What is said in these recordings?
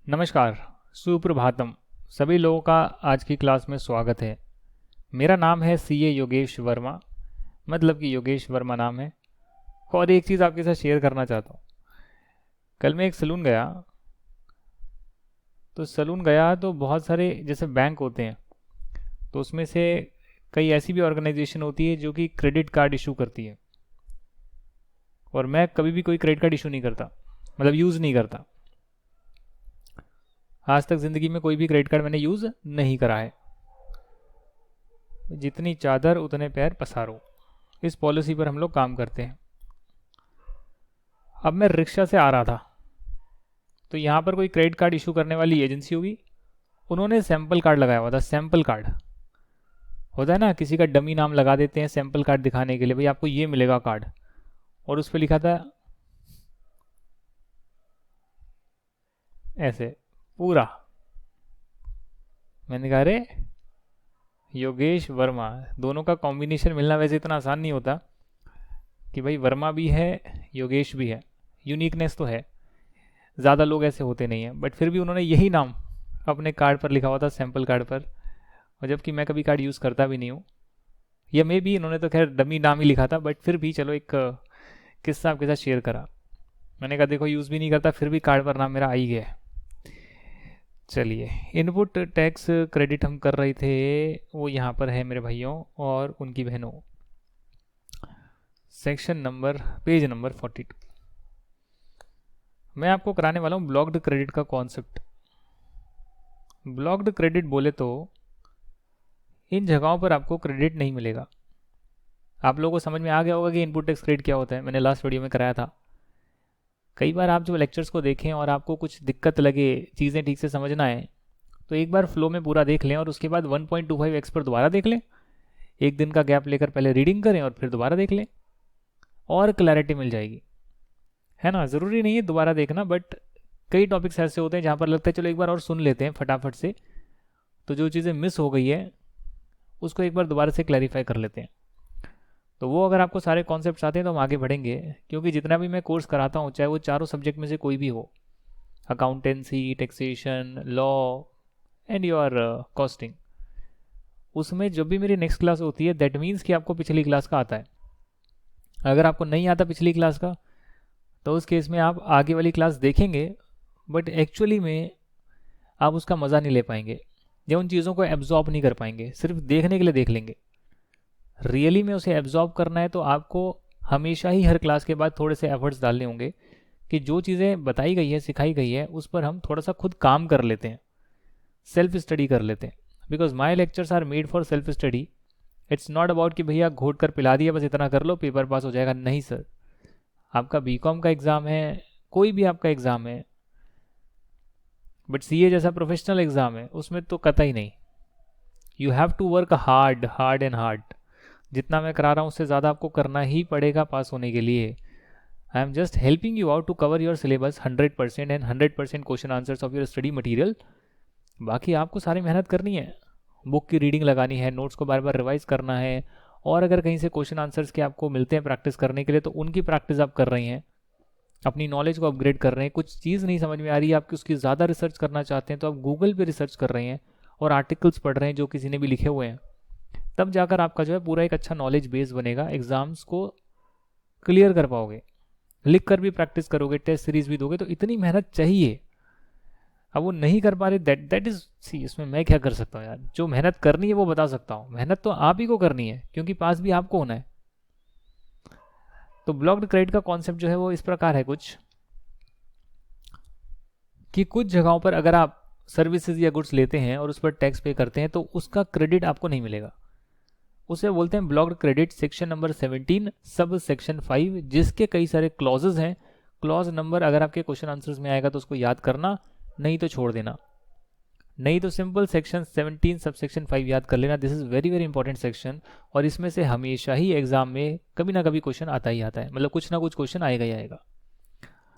नमस्कार, सुप्रभातम। सभी लोगों का आज की क्लास में स्वागत है। मेरा नाम है सीए योगेश वर्मा, मतलब कि योगेश वर्मा नाम है। और एक चीज़ आपके साथ शेयर करना चाहता हूँ। कल मैं एक सलून गया तो बहुत सारे जैसे बैंक होते हैं, तो उसमें से कई ऐसी भी ऑर्गेनाइजेशन होती है जो कि क्रेडिट कार्ड इशू करती है। और मैं कभी भी कोई क्रेडिट कार्ड इशू नहीं करता, मतलब यूज़ नहीं करता। आज तक ज़िंदगी में कोई भी क्रेडिट कार्ड मैंने यूज़ नहीं करा है। जितनी चादर उतने पैर पसारो, इस पॉलिसी पर हम लोग काम करते हैं। अब मैं रिक्शा से आ रहा था, तो यहाँ पर कोई क्रेडिट कार्ड इशू करने वाली एजेंसी होगी। उन्होंने सैंपल कार्ड लगाया हुआ था। सैंपल कार्ड होता है ना, किसी का डमी नाम लगा देते हैं सैंपल कार्ड दिखाने के लिए, भाई आपको ये मिलेगा कार्ड। और उस पर लिखा था ऐसे पूरा। मैंने कहा अरे योगेश वर्मा, दोनों का कॉम्बिनेशन मिलना वैसे इतना आसान नहीं होता कि भाई वर्मा भी है योगेश भी है। यूनिकनेस तो है, ज़्यादा लोग ऐसे होते नहीं हैं। बट फिर भी उन्होंने यही नाम अपने कार्ड पर लिखा हुआ था, सैंपल कार्ड पर। और जबकि मैं कभी कार्ड यूज़ करता भी नहीं हूँ, या मे भी इन्होंने तो खैर डमी नाम ही लिखा था। बट फिर भी चलो एक किस्सा आपके साथ शेयर करा। मैंने कहा देखो यूज़ भी नहीं करता, फिर भी कार्ड पर नाम मेरा आ ही गया है। चलिए, इनपुट टैक्स क्रेडिट हम कर रहे थे, वो यहाँ पर है मेरे भाइयों और उनकी बहनों। Section number, page number 42। मैं आपको कराने वाला हूँ ब्लॉक्ड क्रेडिट का कॉन्सेप्ट। ब्लॉक्ड क्रेडिट बोले तो इन जगहों पर आपको क्रेडिट नहीं मिलेगा। आप लोगों को समझ में आ गया होगा कि इनपुट टैक्स क्रेडिट क्या होता है, मैंने लास्ट वीडियो में कराया था। कई बार आप जो लेक्चर्स को देखें और आपको कुछ दिक्कत लगे, चीज़ें ठीक से समझना है, तो एक बार फ्लो में पूरा देख लें और उसके बाद 1.25x पर दोबारा देख लें। एक दिन का गैप लेकर पहले रीडिंग करें और फिर दोबारा देख लें, और क्लैरिटी मिल जाएगी, है ना। ज़रूरी नहीं है दोबारा देखना, बट कई टॉपिक्स ऐसे होते हैं जहाँ पर लगता है चलो एक बार और सुन लेते हैं फटाफट से, तो जो चीज़ें मिस हो गई है उसको एक बार दोबारा से क्लैरिफाई कर लेते हैं। तो वो अगर आपको सारे कॉन्सेप्ट्स आते हैं तो हम आगे बढ़ेंगे, क्योंकि जितना भी मैं कोर्स कराता हूँ, चाहे वो चारों सब्जेक्ट में से कोई भी हो, accountancy, taxation, law and your costing, उसमें जब भी मेरी नेक्स्ट क्लास होती है दैट मीन्स कि आपको पिछली क्लास का आता है। अगर आपको नहीं आता पिछली क्लास का, तो उस केस में आप आगे वाली क्लास देखेंगे, बट एक्चुअली में आप उसका मज़ा नहीं ले पाएंगे, या उन चीज़ों को एब्जॉर्ब नहीं कर पाएंगे। सिर्फ देखने के लिए देख लेंगे। रियली में उसे एब्जॉर्ब करना है तो आपको हमेशा ही हर क्लास के बाद थोड़े से एफर्ट्स डालने होंगे कि जो चीज़ें बताई गई है, सिखाई गई है, उस पर हम थोड़ा सा खुद काम कर लेते हैं, सेल्फ स्टडी कर लेते हैं। Because my lectures are made for self study. It's not about कि भैया घोट कर पिला दिया, बस इतना कर लो पेपर पास हो जाएगा। नहीं सर, आपका बीकॉम का एग्ज़ाम है, कोई भी आपका एग्ज़ाम है, बट सीए जैसा प्रोफेशनल एग्ज़ाम है, उसमें तो कतई नहीं। You have to work hard, hard and hard. जितना मैं करा रहा हूँ उससे ज़्यादा आपको करना ही पड़ेगा पास होने के लिए। I am just helping you out to cover your syllabus 100% and 100% question answers of your study material. बाकी आपको सारी मेहनत करनी है, बुक की रीडिंग लगानी है, नोट्स को बार बार रिवाइज करना है, और अगर कहीं से क्वेश्चन आंसर्स के आपको मिलते हैं प्रैक्टिस करने के लिए, तो उनकी प्रैक्टिस आप कर रही हैं, अपनी नॉलेज को अपग्रेड कर रहे हैं। कुछ चीज़ नहीं समझ में आ रही है आपकी, उसकी ज़्यादा रिसर्च करना चाहते हैं, तो आप गूगल पे रिसर्च कर रहे हैं और आर्टिकल्स पढ़ रहे हैं जो किसी ने भी लिखे हुए हैं। तब जाकर आपका जो है पूरा एक अच्छा नॉलेज बेस बनेगा, एग्जाम्स को क्लियर कर पाओगे। लिख कर भी प्रैक्टिस करोगे, टेस्ट सीरीज भी दोगे, तो इतनी मेहनत चाहिए। अब वो नहीं कर पा रहे, दैट इज सी, इसमें मैं क्या कर सकता हूँ यार। जो मेहनत करनी है वो बता सकता हूँ, मेहनत तो आप ही को करनी है, क्योंकि पास भी आपको होना है। तो ब्लॉक्ड क्रेडिट का कॉन्सेप्ट जो है वो इस प्रकार है कुछ, कि कुछ जगहों पर अगर आप सर्विसेज या गुड्स लेते हैं और उस पर टैक्स पे करते हैं, तो उसका क्रेडिट आपको नहीं मिलेगा। उसे बोलते हैं blocked credit. Section number 17 sub section 5, जिसके कई सारे क्लॉजेज हैं। क्लॉज नंबर अगर आपके क्वेश्चन आंसर्स में आएगा तो उसको याद करना, नहीं तो छोड़ देना। नहीं तो सिंपल सेक्शन 17 सब सेक्शन 5 याद कर लेना। This is very very important section, और इसमें से हमेशा ही एग्जाम में कभी ना कभी क्वेश्चन आता ही आता है, मतलब कुछ ना कुछ क्वेश्चन आएगा ही आएगा।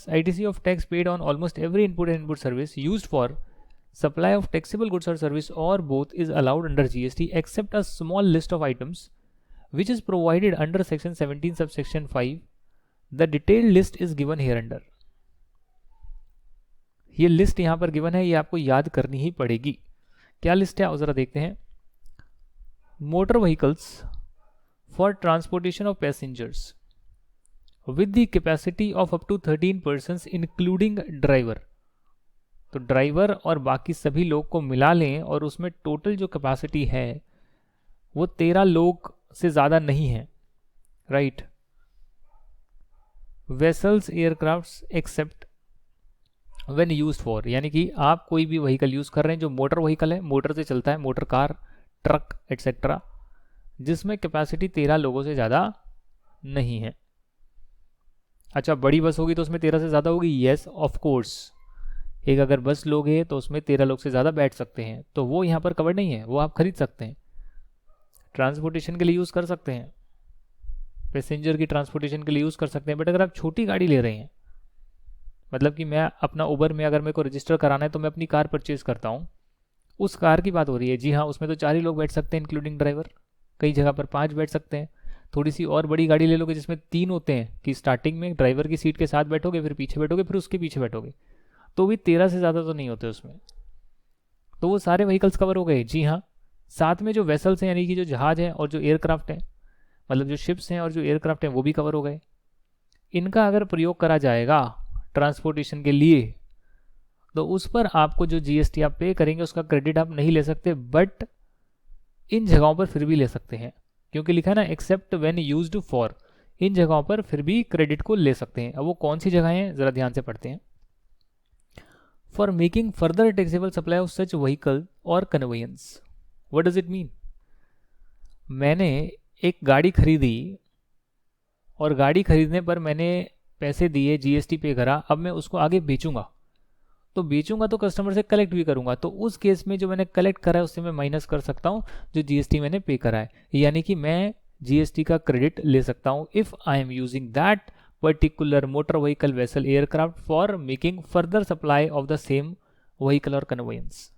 ITC of tax paid on almost every input and input service used for supply of taxable goods or service or both is allowed under GST except a small list of items which is provided under section 17 subsection 5. The detailed list is given hereunder. ये list यहाँ पर given है, ये आपको याद करनी ही पड़ेगी। क्या लिस्ट है आओ ज़रा देखते हैं। Motor vehicles for transportation of passengers with the capacity of up to 13 persons including driver. तो ड्राइवर और बाकी सभी लोग को मिला लें और उसमें टोटल जो कैपेसिटी है वो 13 लोग से ज़्यादा नहीं है, right. Vessels aircrafts accept when used for, यानी कि आप कोई भी व्हीकल यूज़ कर रहे हैं जो मोटर व्हीकल है, मोटर से चलता है, मोटर कार, ट्रक एट्सेट्रा, जिसमें कैपेसिटी 13 लोगों से ज़्यादा नहीं है। अच्छा, बड़ी बस होगी तो उसमें 13 से ज़्यादा होगी, यस ऑफ कोर्स। एक अगर बस लोगे तो उसमें 13 लोग से ज़्यादा बैठ सकते हैं, तो वो यहाँ पर कवर नहीं है, वो आप खरीद सकते हैं, ट्रांसपोर्टेशन के लिए यूज़ कर सकते हैं, पैसेंजर की ट्रांसपोर्टेशन के लिए यूज़ कर सकते हैं। बट अगर आप छोटी गाड़ी ले रहे हैं, मतलब कि मैं अपना उबर में अगर मेरे को रजिस्टर कराना है तो मैं अपनी कार परचेज करता हूँ, उस कार की बात हो रही है। जी हाँ, उसमें तो 4 ही लोग बैठ सकते हैं इंक्लूडिंग ड्राइवर, कई जगह पर 5 बैठ सकते हैं। थोड़ी सी और बड़ी गाड़ी ले लोगे जिसमें 3 होते हैं कि स्टार्टिंग में ड्राइवर की सीट के साथ बैठोगे, फिर पीछे बैठोगे, फिर उसके पीछे बैठोगे, तो भी 13 से ज़्यादा तो नहीं होते उसमें। तो वो सारे व्हीकल्स कवर हो गए। जी हाँ, साथ में जो वेसल्स हैं यानी कि जो जहाज हैं और जो एयरक्राफ्ट हैं, मतलब जो शिप्स हैं और जो एयरक्राफ्ट हैं वो भी कवर हो गए। इनका अगर प्रयोग करा जाएगा ट्रांसपोर्टेशन के लिए तो उस पर आपको जो जीएसटी आप पे करेंगे उसका क्रेडिट आप नहीं ले सकते, बट इन जगहों पर फिर भी ले सकते हैं, क्योंकि लिखा है ना एक्सेप्ट व्हेन यूज्ड फॉर, इन जगहों पर फिर भी क्रेडिट को ले सकते हैं। अब वो कौन सी जगह हैं जरा ध्यान से पढ़ते हैं। For making further taxable supply of such vehicle और conveyance, what does it mean. मैंने एक गाड़ी खरीदी और गाड़ी खरीदने पर मैंने पैसे दिए, जीएसटी पे करा, अब मैं उसको आगे बेचूंगा, तो बेचूंगा तो कस्टमर से कलेक्ट भी करूंगा, तो उस केस में जो मैंने कलेक्ट करा है उससे मैं माइनस कर सकता हूं जो जीएसटी मैंने पे करा है, यानी कि मैं जीएसटी का क्रेडिट ले सकता हूं if I am using that particular motor vehicle vessel aircraft for making further supply of the same vehicle और कन्वेयंस।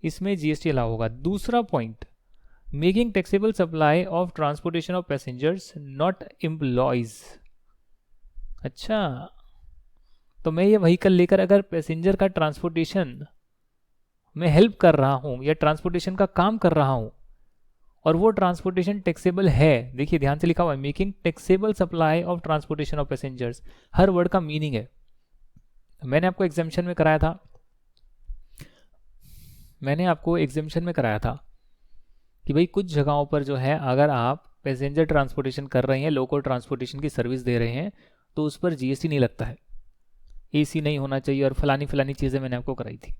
इसमें जीएसटी अलाउ होगा। दूसरा point, making taxable supply of transportation of passengers not employees. अच्छा, तो मैं ये vehicle लेकर अगर पैसेंजर का ट्रांसपोर्टेशन में हेल्प कर रहा हूं या ट्रांसपोर्टेशन का काम कर रहा हूं और वो ट्रांसपोर्टेशन टैक्सेबल है, देखिए ध्यान से लिखा हुआ है making taxable supply of transportation of passengers, her word का मीनिंग है। मैंने आपको एग्जाम्पशन में कराया था कि भाई कुछ जगहों पर जो है अगर आप पैसेंजर ट्रांसपोर्टेशन कर रहे हैं, लोकल ट्रांसपोर्टेशन की सर्विस दे रहे हैं, तो उस पर जीएसटी नहीं लगता है, एसी नहीं होना चाहिए और फलानी चीज़ें मैंने आपको कराई थी।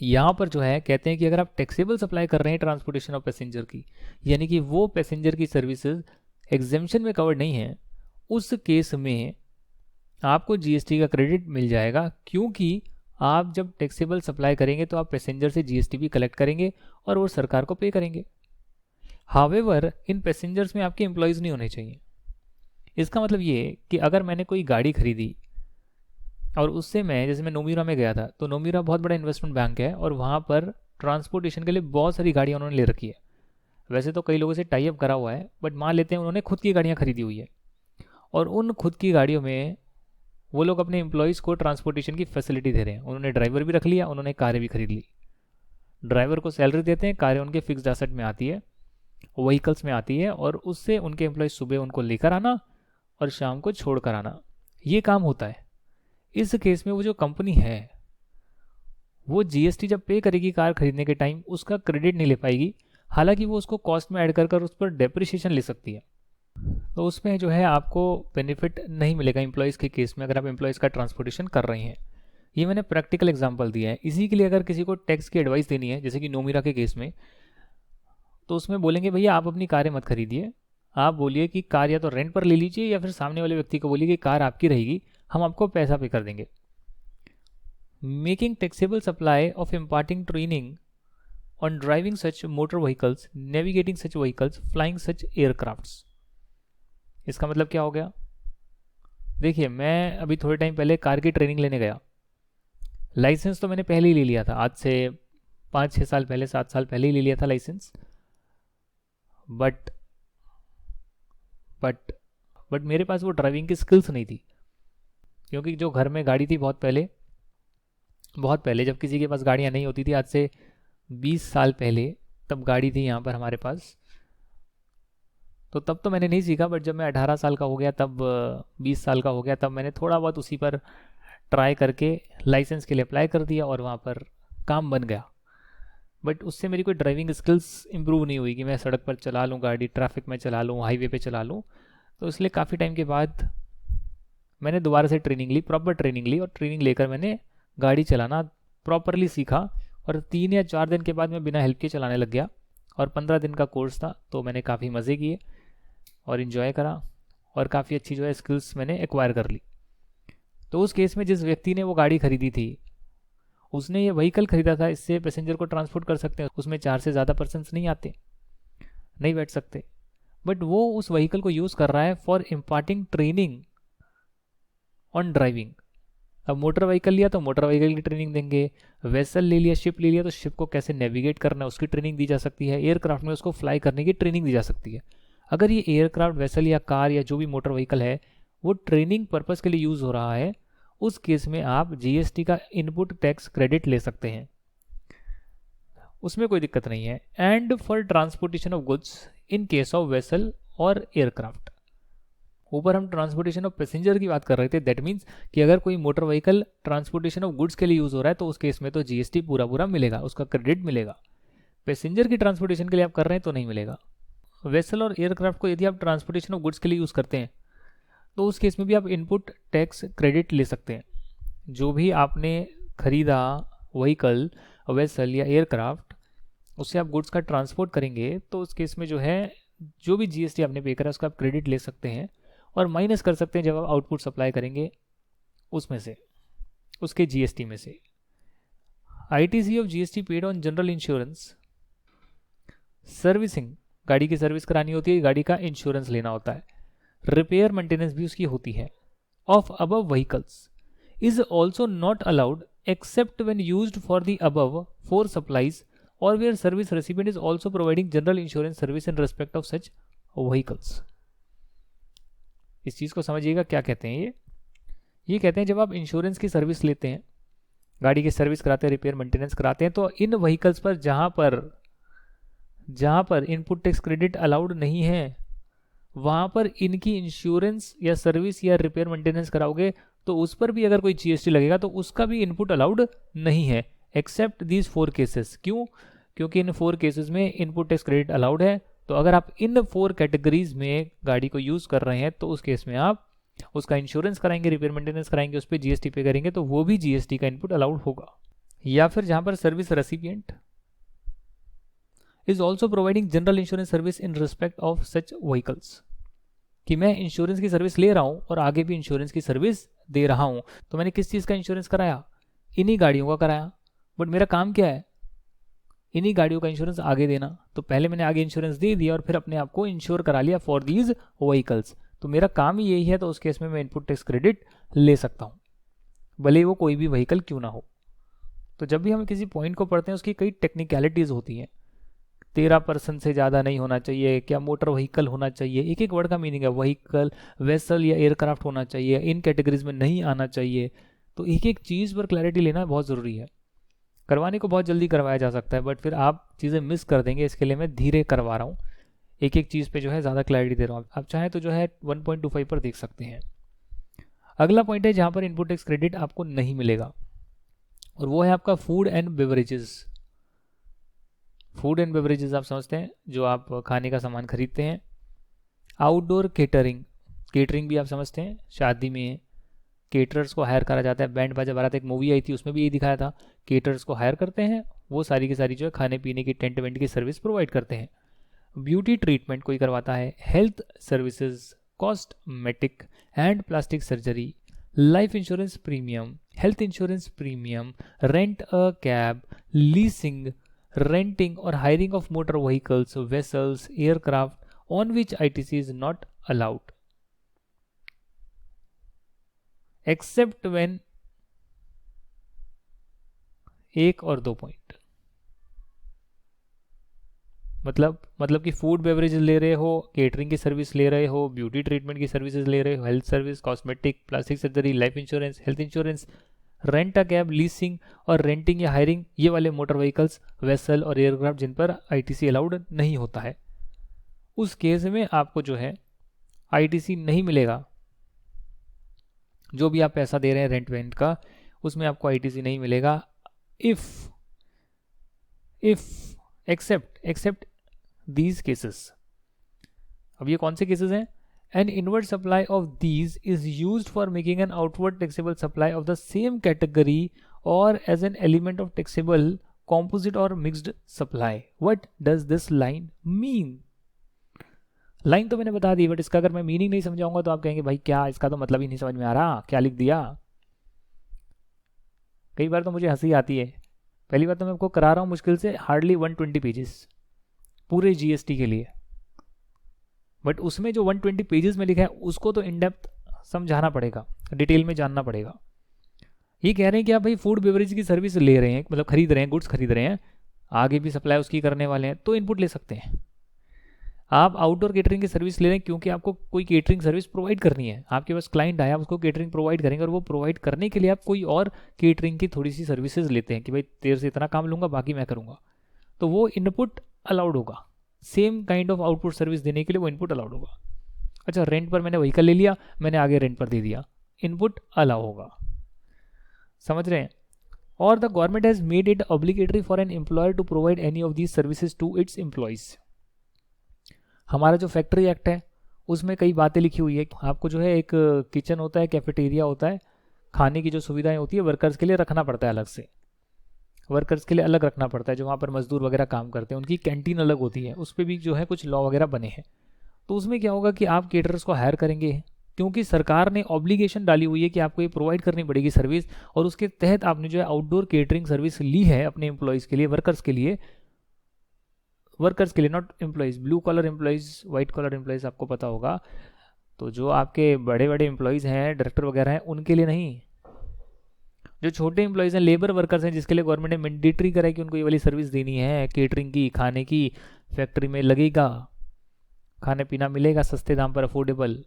यहाँ पर जो है कहते हैं कि अगर आप टैक्सेबल सप्लाई कर रहे हैं ट्रांसपोर्टेशन ऑफ पैसेंजर की, यानी कि वो पैसेंजर की सर्विसेज एग्जेम्पशन में कवर्ड नहीं है, उस केस में आपको जीएसटी का क्रेडिट मिल जाएगा, क्योंकि आप जब टैक्सेबल सप्लाई करेंगे तो आप पैसेंजर से जीएसटी भी कलेक्ट करेंगे और वो सरकार को पे करेंगे। हावेवर इन पैसेंजर्स में आपके एम्प्लॉयज़ नहीं होने चाहिए। इसका मतलब ये कि अगर मैंने कोई गाड़ी खरीदी और उससे मैं, जैसे मैं नोमिरा में गया था, तो नोमिरा बहुत बड़ा इन्वेस्टमेंट बैंक है और वहाँ पर ट्रांसपोर्टेशन के लिए बहुत सारी गाड़ियाँ उन्होंने ले रखी है। वैसे तो कई लोगों से टाई अप करा हुआ है, बट मान लेते हैं उन्होंने खुद की गाड़ियाँ खरीदी हुई है और उन खुद की गाड़ियों में वो लोग अपने एम्प्लॉयज़ को ट्रांसपोर्टेशन की फैसिलिटी दे रहे हैं। उन्होंने ड्राइवर भी रख लिया, उन्होंने कारें भी खरीद ली, ड्राइवर को सैलरी देते हैं, कारें उनके फिक्स्ड एसेट में आती है, व्हीकल्स में आती है, और उससे उनके एम्प्लॉयज़ सुबह उनको लेकर आना और शाम को छोड़ कर आना, ये काम होता है। इस केस में वो जो कंपनी है वो जीएसटी जब पे करेगी कार खरीदने के टाइम, उसका क्रेडिट नहीं ले पाएगी, हालांकि वो उसको कॉस्ट में ऐड कर उस पर डेप्रिसिएशन ले सकती है, तो उसमें जो है आपको बेनिफिट नहीं मिलेगा एम्प्लॉयज़ के केस में अगर आप एम्प्लॉयज़ का ट्रांसपोर्टेशन कर रहे हैं। ये मैंने प्रैक्टिकल एग्जांपल दिया है। इसी के लिए अगर किसी को टैक्स की एडवाइस देनी है, जैसे कि नोमिरा के केस में, तो उसमें बोलेंगे भैया आप अपनी कारें मत खरीदिए, आप बोलिए कि कार या तो रेंट पर ले लीजिए या फिर सामने वाले व्यक्ति को बोलिए कि कार आपकी रहेगी, हम आपको पैसा पे कर देंगे। Making taxable supply of imparting training on driving such motor vehicles, navigating such vehicles, flying such aircrafts. इसका मतलब क्या हो गया? देखिए, मैं अभी थोड़े टाइम पहले कार की ट्रेनिंग लेने गया, लाइसेंस तो मैंने पहले ही ले लिया था, आज से 5-6 साल पहले, 7 साल पहले ही ले लिया था लाइसेंस, बट मेरे पास वो ड्राइविंग की स्किल्स नहीं थी। क्योंकि जो घर में गाड़ी थी बहुत पहले जब किसी के पास गाड़ियाँ नहीं होती थी, आज से 20 साल पहले, तब गाड़ी थी यहाँ पर हमारे पास। तो तब तो मैंने नहीं सीखा, बट जब मैं 18 साल का हो गया, तब 20 साल का हो गया, तब मैंने थोड़ा बहुत उसी पर ट्राई करके लाइसेंस के लिए अप्लाई कर दिया और वहाँ पर काम बन गया। बट उससे मेरी कोई ड्राइविंग स्किल्स इंप्रूव नहीं हुई कि मैं सड़क पर चला लूँ गाड़ी, ट्रैफिक में चला लूँ, हाईवे पे चला लूँ। तो इसलिए काफ़ी टाइम के बाद मैंने दोबारा से ट्रेनिंग ली, प्रॉपर ट्रेनिंग ली, और ट्रेनिंग लेकर मैंने गाड़ी चलाना प्रॉपरली सीखा। और 3 या 4 दिन के बाद मैं बिना हेल्प के चलाने लग गया, और 15 दिन का कोर्स था, तो मैंने काफ़ी मज़े किए और इन्जॉय करा, और काफ़ी अच्छी जो है स्किल्स मैंने एक्वायर कर ली। तो उस केस में जिस व्यक्ति ने वो गाड़ी खरीदी थी, उसने ये व्हीकल खरीदा था, इससे पैसेंजर को ट्रांसपोर्ट कर सकते हैं, उसमें 4 से ज़्यादा पर्सन्स नहीं आते, नहीं बैठ सकते। बट वो उस व्हीकल को यूज़ कर रहा है for imparting training on driving. अब मोटर व्हीकल लिया तो मोटर व्हीकल की ट्रेनिंग देंगे, वेसल ले लिया, शिप ले लिया, तो शिप को कैसे नेविगेट करना है उसकी ट्रेनिंग दी जा सकती है, एयरक्राफ्ट में उसको फ्लाई करने की ट्रेनिंग दी जा सकती है। अगर ये एयरक्राफ्ट, वेसल या कार या जो भी मोटर व्हीकल है वो ट्रेनिंग पर्पज़ के लिए यूज़ हो रहा है, उस केस में आप जीएसटी का इनपुट टैक्स क्रेडिट ले सकते हैं, उसमें कोई दिक्कत नहीं है। And for transportation of goods in case of vessel और एयरक्राफ्ट। ऊपर हम ट्रांसपोर्टेशन ऑफ पैसेंजर की बात कर रहे थे, दैट मीन्स कि अगर कोई motor vehicle transportation of goods के लिए यूज़ हो रहा है तो उस केस में तो जीएसटी पूरा पूरा मिलेगा, उसका क्रेडिट मिलेगा। पैसेंजर की ट्रांसपोर्टेशन के लिए आप कर रहे हैं तो नहीं मिलेगा। वेसल और एयरक्राफ्ट को यदि आप ट्रांसपोर्टेशन ऑफ गुड्स के लिए यूज़ करते हैं तो उस केस में भी आप इनपुट टैक्स क्रेडिट ले सकते हैं। जो भी आपने खरीदा व्हीकल, वेसल या एयरक्राफ्ट, उससे आप गुड्स का ट्रांसपोर्ट करेंगे तो उस केस में जो है जो भी जीएसटी आपने पे करा उसका आप क्रेडिट ले सकते हैं और माइनस कर सकते हैं जब आप आउटपुट सप्लाई करेंगे उसमें से, उसके जीएसटी में से। ITC of GST paid on general insurance. Servicing, गाड़ी की सर्विस करानी होती है, गाड़ी का इंश्योरेंस लेना होता है, रिपेयर मेंटेनेंस भी उसकी होती है, of above vehicles is also not allowed except when used for the above 4 supplies और where service recipient is also providing general insurance service in respect of such vehicles. इस चीज़ को समझिएगा क्या कहते हैं ये कहते हैं जब आप इंश्योरेंस की सर्विस लेते हैं, गाड़ी की सर्विस कराते हैं, रिपेयर मेंटेनेंस कराते हैं, तो इन व्हीकल्स पर जहाँ पर इनपुट टैक्स क्रेडिट अलाउड नहीं है वहाँ पर इनकी इंश्योरेंस या सर्विस या रिपेयर मेंटेनेंस कराओगे तो उस पर भी अगर कोई जीएसटी लगेगा तो उसका भी इनपुट अलाउड नहीं है, एक्सेप्ट दीज 4 केसेस। क्यों? क्योंकि इन 4 केसेस में इनपुट टैक्स क्रेडिट अलाउड है। तो अगर आप इन 4 कैटेगरीज में गाड़ी को यूज़ कर रहे हैं तो उस केस में आप उसका इंश्योरेंस कराएंगे, रिपेयर मेंटेनेंस कराएंगे, उस पर जीएसटी पे करेंगे तो वो भी जीएसटी का इनपुट अलाउड होगा। या फिर जहाँ पर service recipient is also providing general insurance service in respect of such vehicles, कि मैं इंश्योरेंस की सर्विस ले रहा हूँ और आगे भी इंश्योरेंस की सर्विस दे रहा हूँ। तो मैंने किस चीज़ का इंश्योरेंस कराया? इन्हीं गाड़ियों का कराया। बट मेरा काम क्या है? इन्हीं गाड़ियों का इंश्योरेंस आगे देना। तो पहले मैंने आगे इंश्योरेंस दे दिया और फिर अपने आप को इंश्योर करा लिया फॉर दीज व्हीकल्स। तो मेरा काम ही यही है, तो उस केस में मैं इनपुट टैक्स क्रेडिट ले सकता हूँ, भले वो कोई भी व्हीकल क्यों ना हो। तो जब भी हम किसी पॉइंट को पढ़ते हैं उसकी कई टेक्निकलिटीज़ होती हैं। 13 पर्सन से ज़्यादा नहीं होना चाहिए, क्या मोटर व्हीकल होना चाहिए, एक एक वर्ड का मीनिंग है, व्हीकल, वेसल या एयरक्राफ्ट होना चाहिए, इन कैटेगरीज में नहीं आना चाहिए। तो एक एक चीज़ पर क्लैरिटी लेना बहुत ज़रूरी है। करवाने को बहुत जल्दी करवाया जा सकता है बट फिर आप चीज़ें मिस कर देंगे, इसके लिए मैं धीरे करवा रहा हूँ, एक एक चीज़ पे जो है ज़्यादा क्लैरिटी दे रहा हूँ। आप चाहें तो जो है 1.25 पर देख सकते हैं। अगला पॉइंट है जहाँ पर इनपुट टैक्स क्रेडिट आपको नहीं मिलेगा और वो है आपका food and beverages. Food and beverages आप समझते हैं, जो आप खाने का सामान खरीदते हैं। आउटडोर केटरिंग, केटरिंग भी आप समझते हैं, शादी में केटरर्स को हायर करा जाता है। बैंड बाजा बारात एक मूवी आई थी उसमें भी यही दिखाया था, केटरर्स को हायर करते हैं, वो सारी की सारी जो है खाने पीने की टेंट वेंट की सर्विस प्रोवाइड करते हैं। ब्यूटी ट्रीटमेंट कोई करवाता है, health services, cosmetic and plastic surgery, life insurance premium, health insurance premium, rent a cab, leasing, renting or hiring of motor vehicles, vessels, aircraft on which ITC is not allowed except when 1 और 2 point. मतलब कि food beverages ले रहे हो, catering की service ले रहे हो, ब्यूटी ट्रीटमेंट की सर्विसेज ले रहे हो, health service, cosmetic, plastic surgery, life insurance, health insurance, rent a cab, leasing और रेंटिंग या हायरिंग, ये वाले मोटर व्हीकल्स, वेसल और एयरक्राफ्ट जिन पर आईटीसी अलाउड नहीं होता है, उस केस में आपको जो है आईटीसी नहीं मिलेगा। जो भी आप पैसा दे रहे हैं रेंट वेंट का, उसमें आपको आईटीसी नहीं मिलेगा। If except these cases. अब ये कौन से केसेस हैं? An inward supply of these is used for making an outward taxable supply of the same category और as an element of taxable composite और mixed supply. What does this line mean? Line तो मैंने बता दी, but इसका अगर मैं meaning नहीं समझाऊंगा तो आप कहेंगे भाई क्या, इसका तो मतलब ही नहीं समझ में आ रहा, क्या लिख दिया। कई बार तो मुझे हंसी आती है। पहली बार तो मैं आपको करा रहा हूँ मुश्किल से हार्डली 120 पेजेस पूरे जीएसटी के लिए, बट उसमें जो 120 पेजेस में लिखा है उसको तो इन डेप्थ समझाना पड़ेगा, डिटेल में जानना पड़ेगा। ये कह रहे हैं कि आप भाई फूड बेवरेज की सर्विस ले रहे हैं, मतलब खरीद रहे हैं, गुड्स खरीद रहे हैं, आगे भी सप्लाई उसकी करने वाले हैं, तो इनपुट ले सकते हैं। आप आउटडोर केटरिंग की सर्विस ले रहे हैं क्योंकि आपको कोई केटरिंग सर्विस प्रोवाइड करनी है, आपके पास क्लाइंट आया, उसको केटरिंग प्रोवाइड करेंगे, और वो प्रोवाइड करने के लिए आप कोई और केटरिंग की थोड़ी सी सर्विसेज लेते हैं कि भाई तेरे से इतना काम लूंगा, बाकी मैं करूंगा, तो वो इनपुट अलाउड होगा। Same kind of output service देने के लिए वो इनपुट अलाउड होगा। अच्छा, रेंट पर मैंने व्हीकल ले लिया, मैंने आगे रेंट पर दे दिया, इनपुट अलाउ होगा। समझ रहे हैं? और the government has made it obligatory for an employer to provide any of these services to its employees. हमारा जो फैक्ट्री एक्ट है उसमें कई बातें लिखी हुई है। आपको जो है एक किचन होता है, कैफेटेरिया होता है, खाने की जो सुविधाएं होती है वर्कर्स के लिए रखना पड़ता है अलग से, वर्कर्स के लिए अलग रखना पड़ता है। जो वहाँ पर मजदूर वगैरह काम करते हैं उनकी कैंटीन अलग होती है, उस पर भी जो है कुछ लॉ वगैरह बने हैं। तो उसमें क्या होगा कि आप केटरर्स को हायर करेंगे क्योंकि सरकार ने ऑब्लिगेशन डाली हुई है कि आपको ये प्रोवाइड करनी पड़ेगी सर्विस, और उसके तहत आपने जो है आउटडोर केटरिंग सर्विस ली है अपने एम्प्लॉयज़ के लिए, वर्कर्स के लिए, not employees. Blue collar employees, white collar employees आपको पता होगा, तो जो आपके बड़े बड़े एम्प्लॉयज़ हैं, डायरेक्टर वगैरह हैं, उनके लिए नहीं। जो छोटे एम्प्लॉयज़ हैं, लेबर वर्कर्स हैं, जिसके लिए गवर्नमेंट ने मैंडेटरी करा है कि उनको ये वाली सर्विस देनी है, केटरिंग की, खाने की, फैक्ट्री में लगेगा, खाने पीना मिलेगा सस्ते दाम पर, अफोर्डेबल।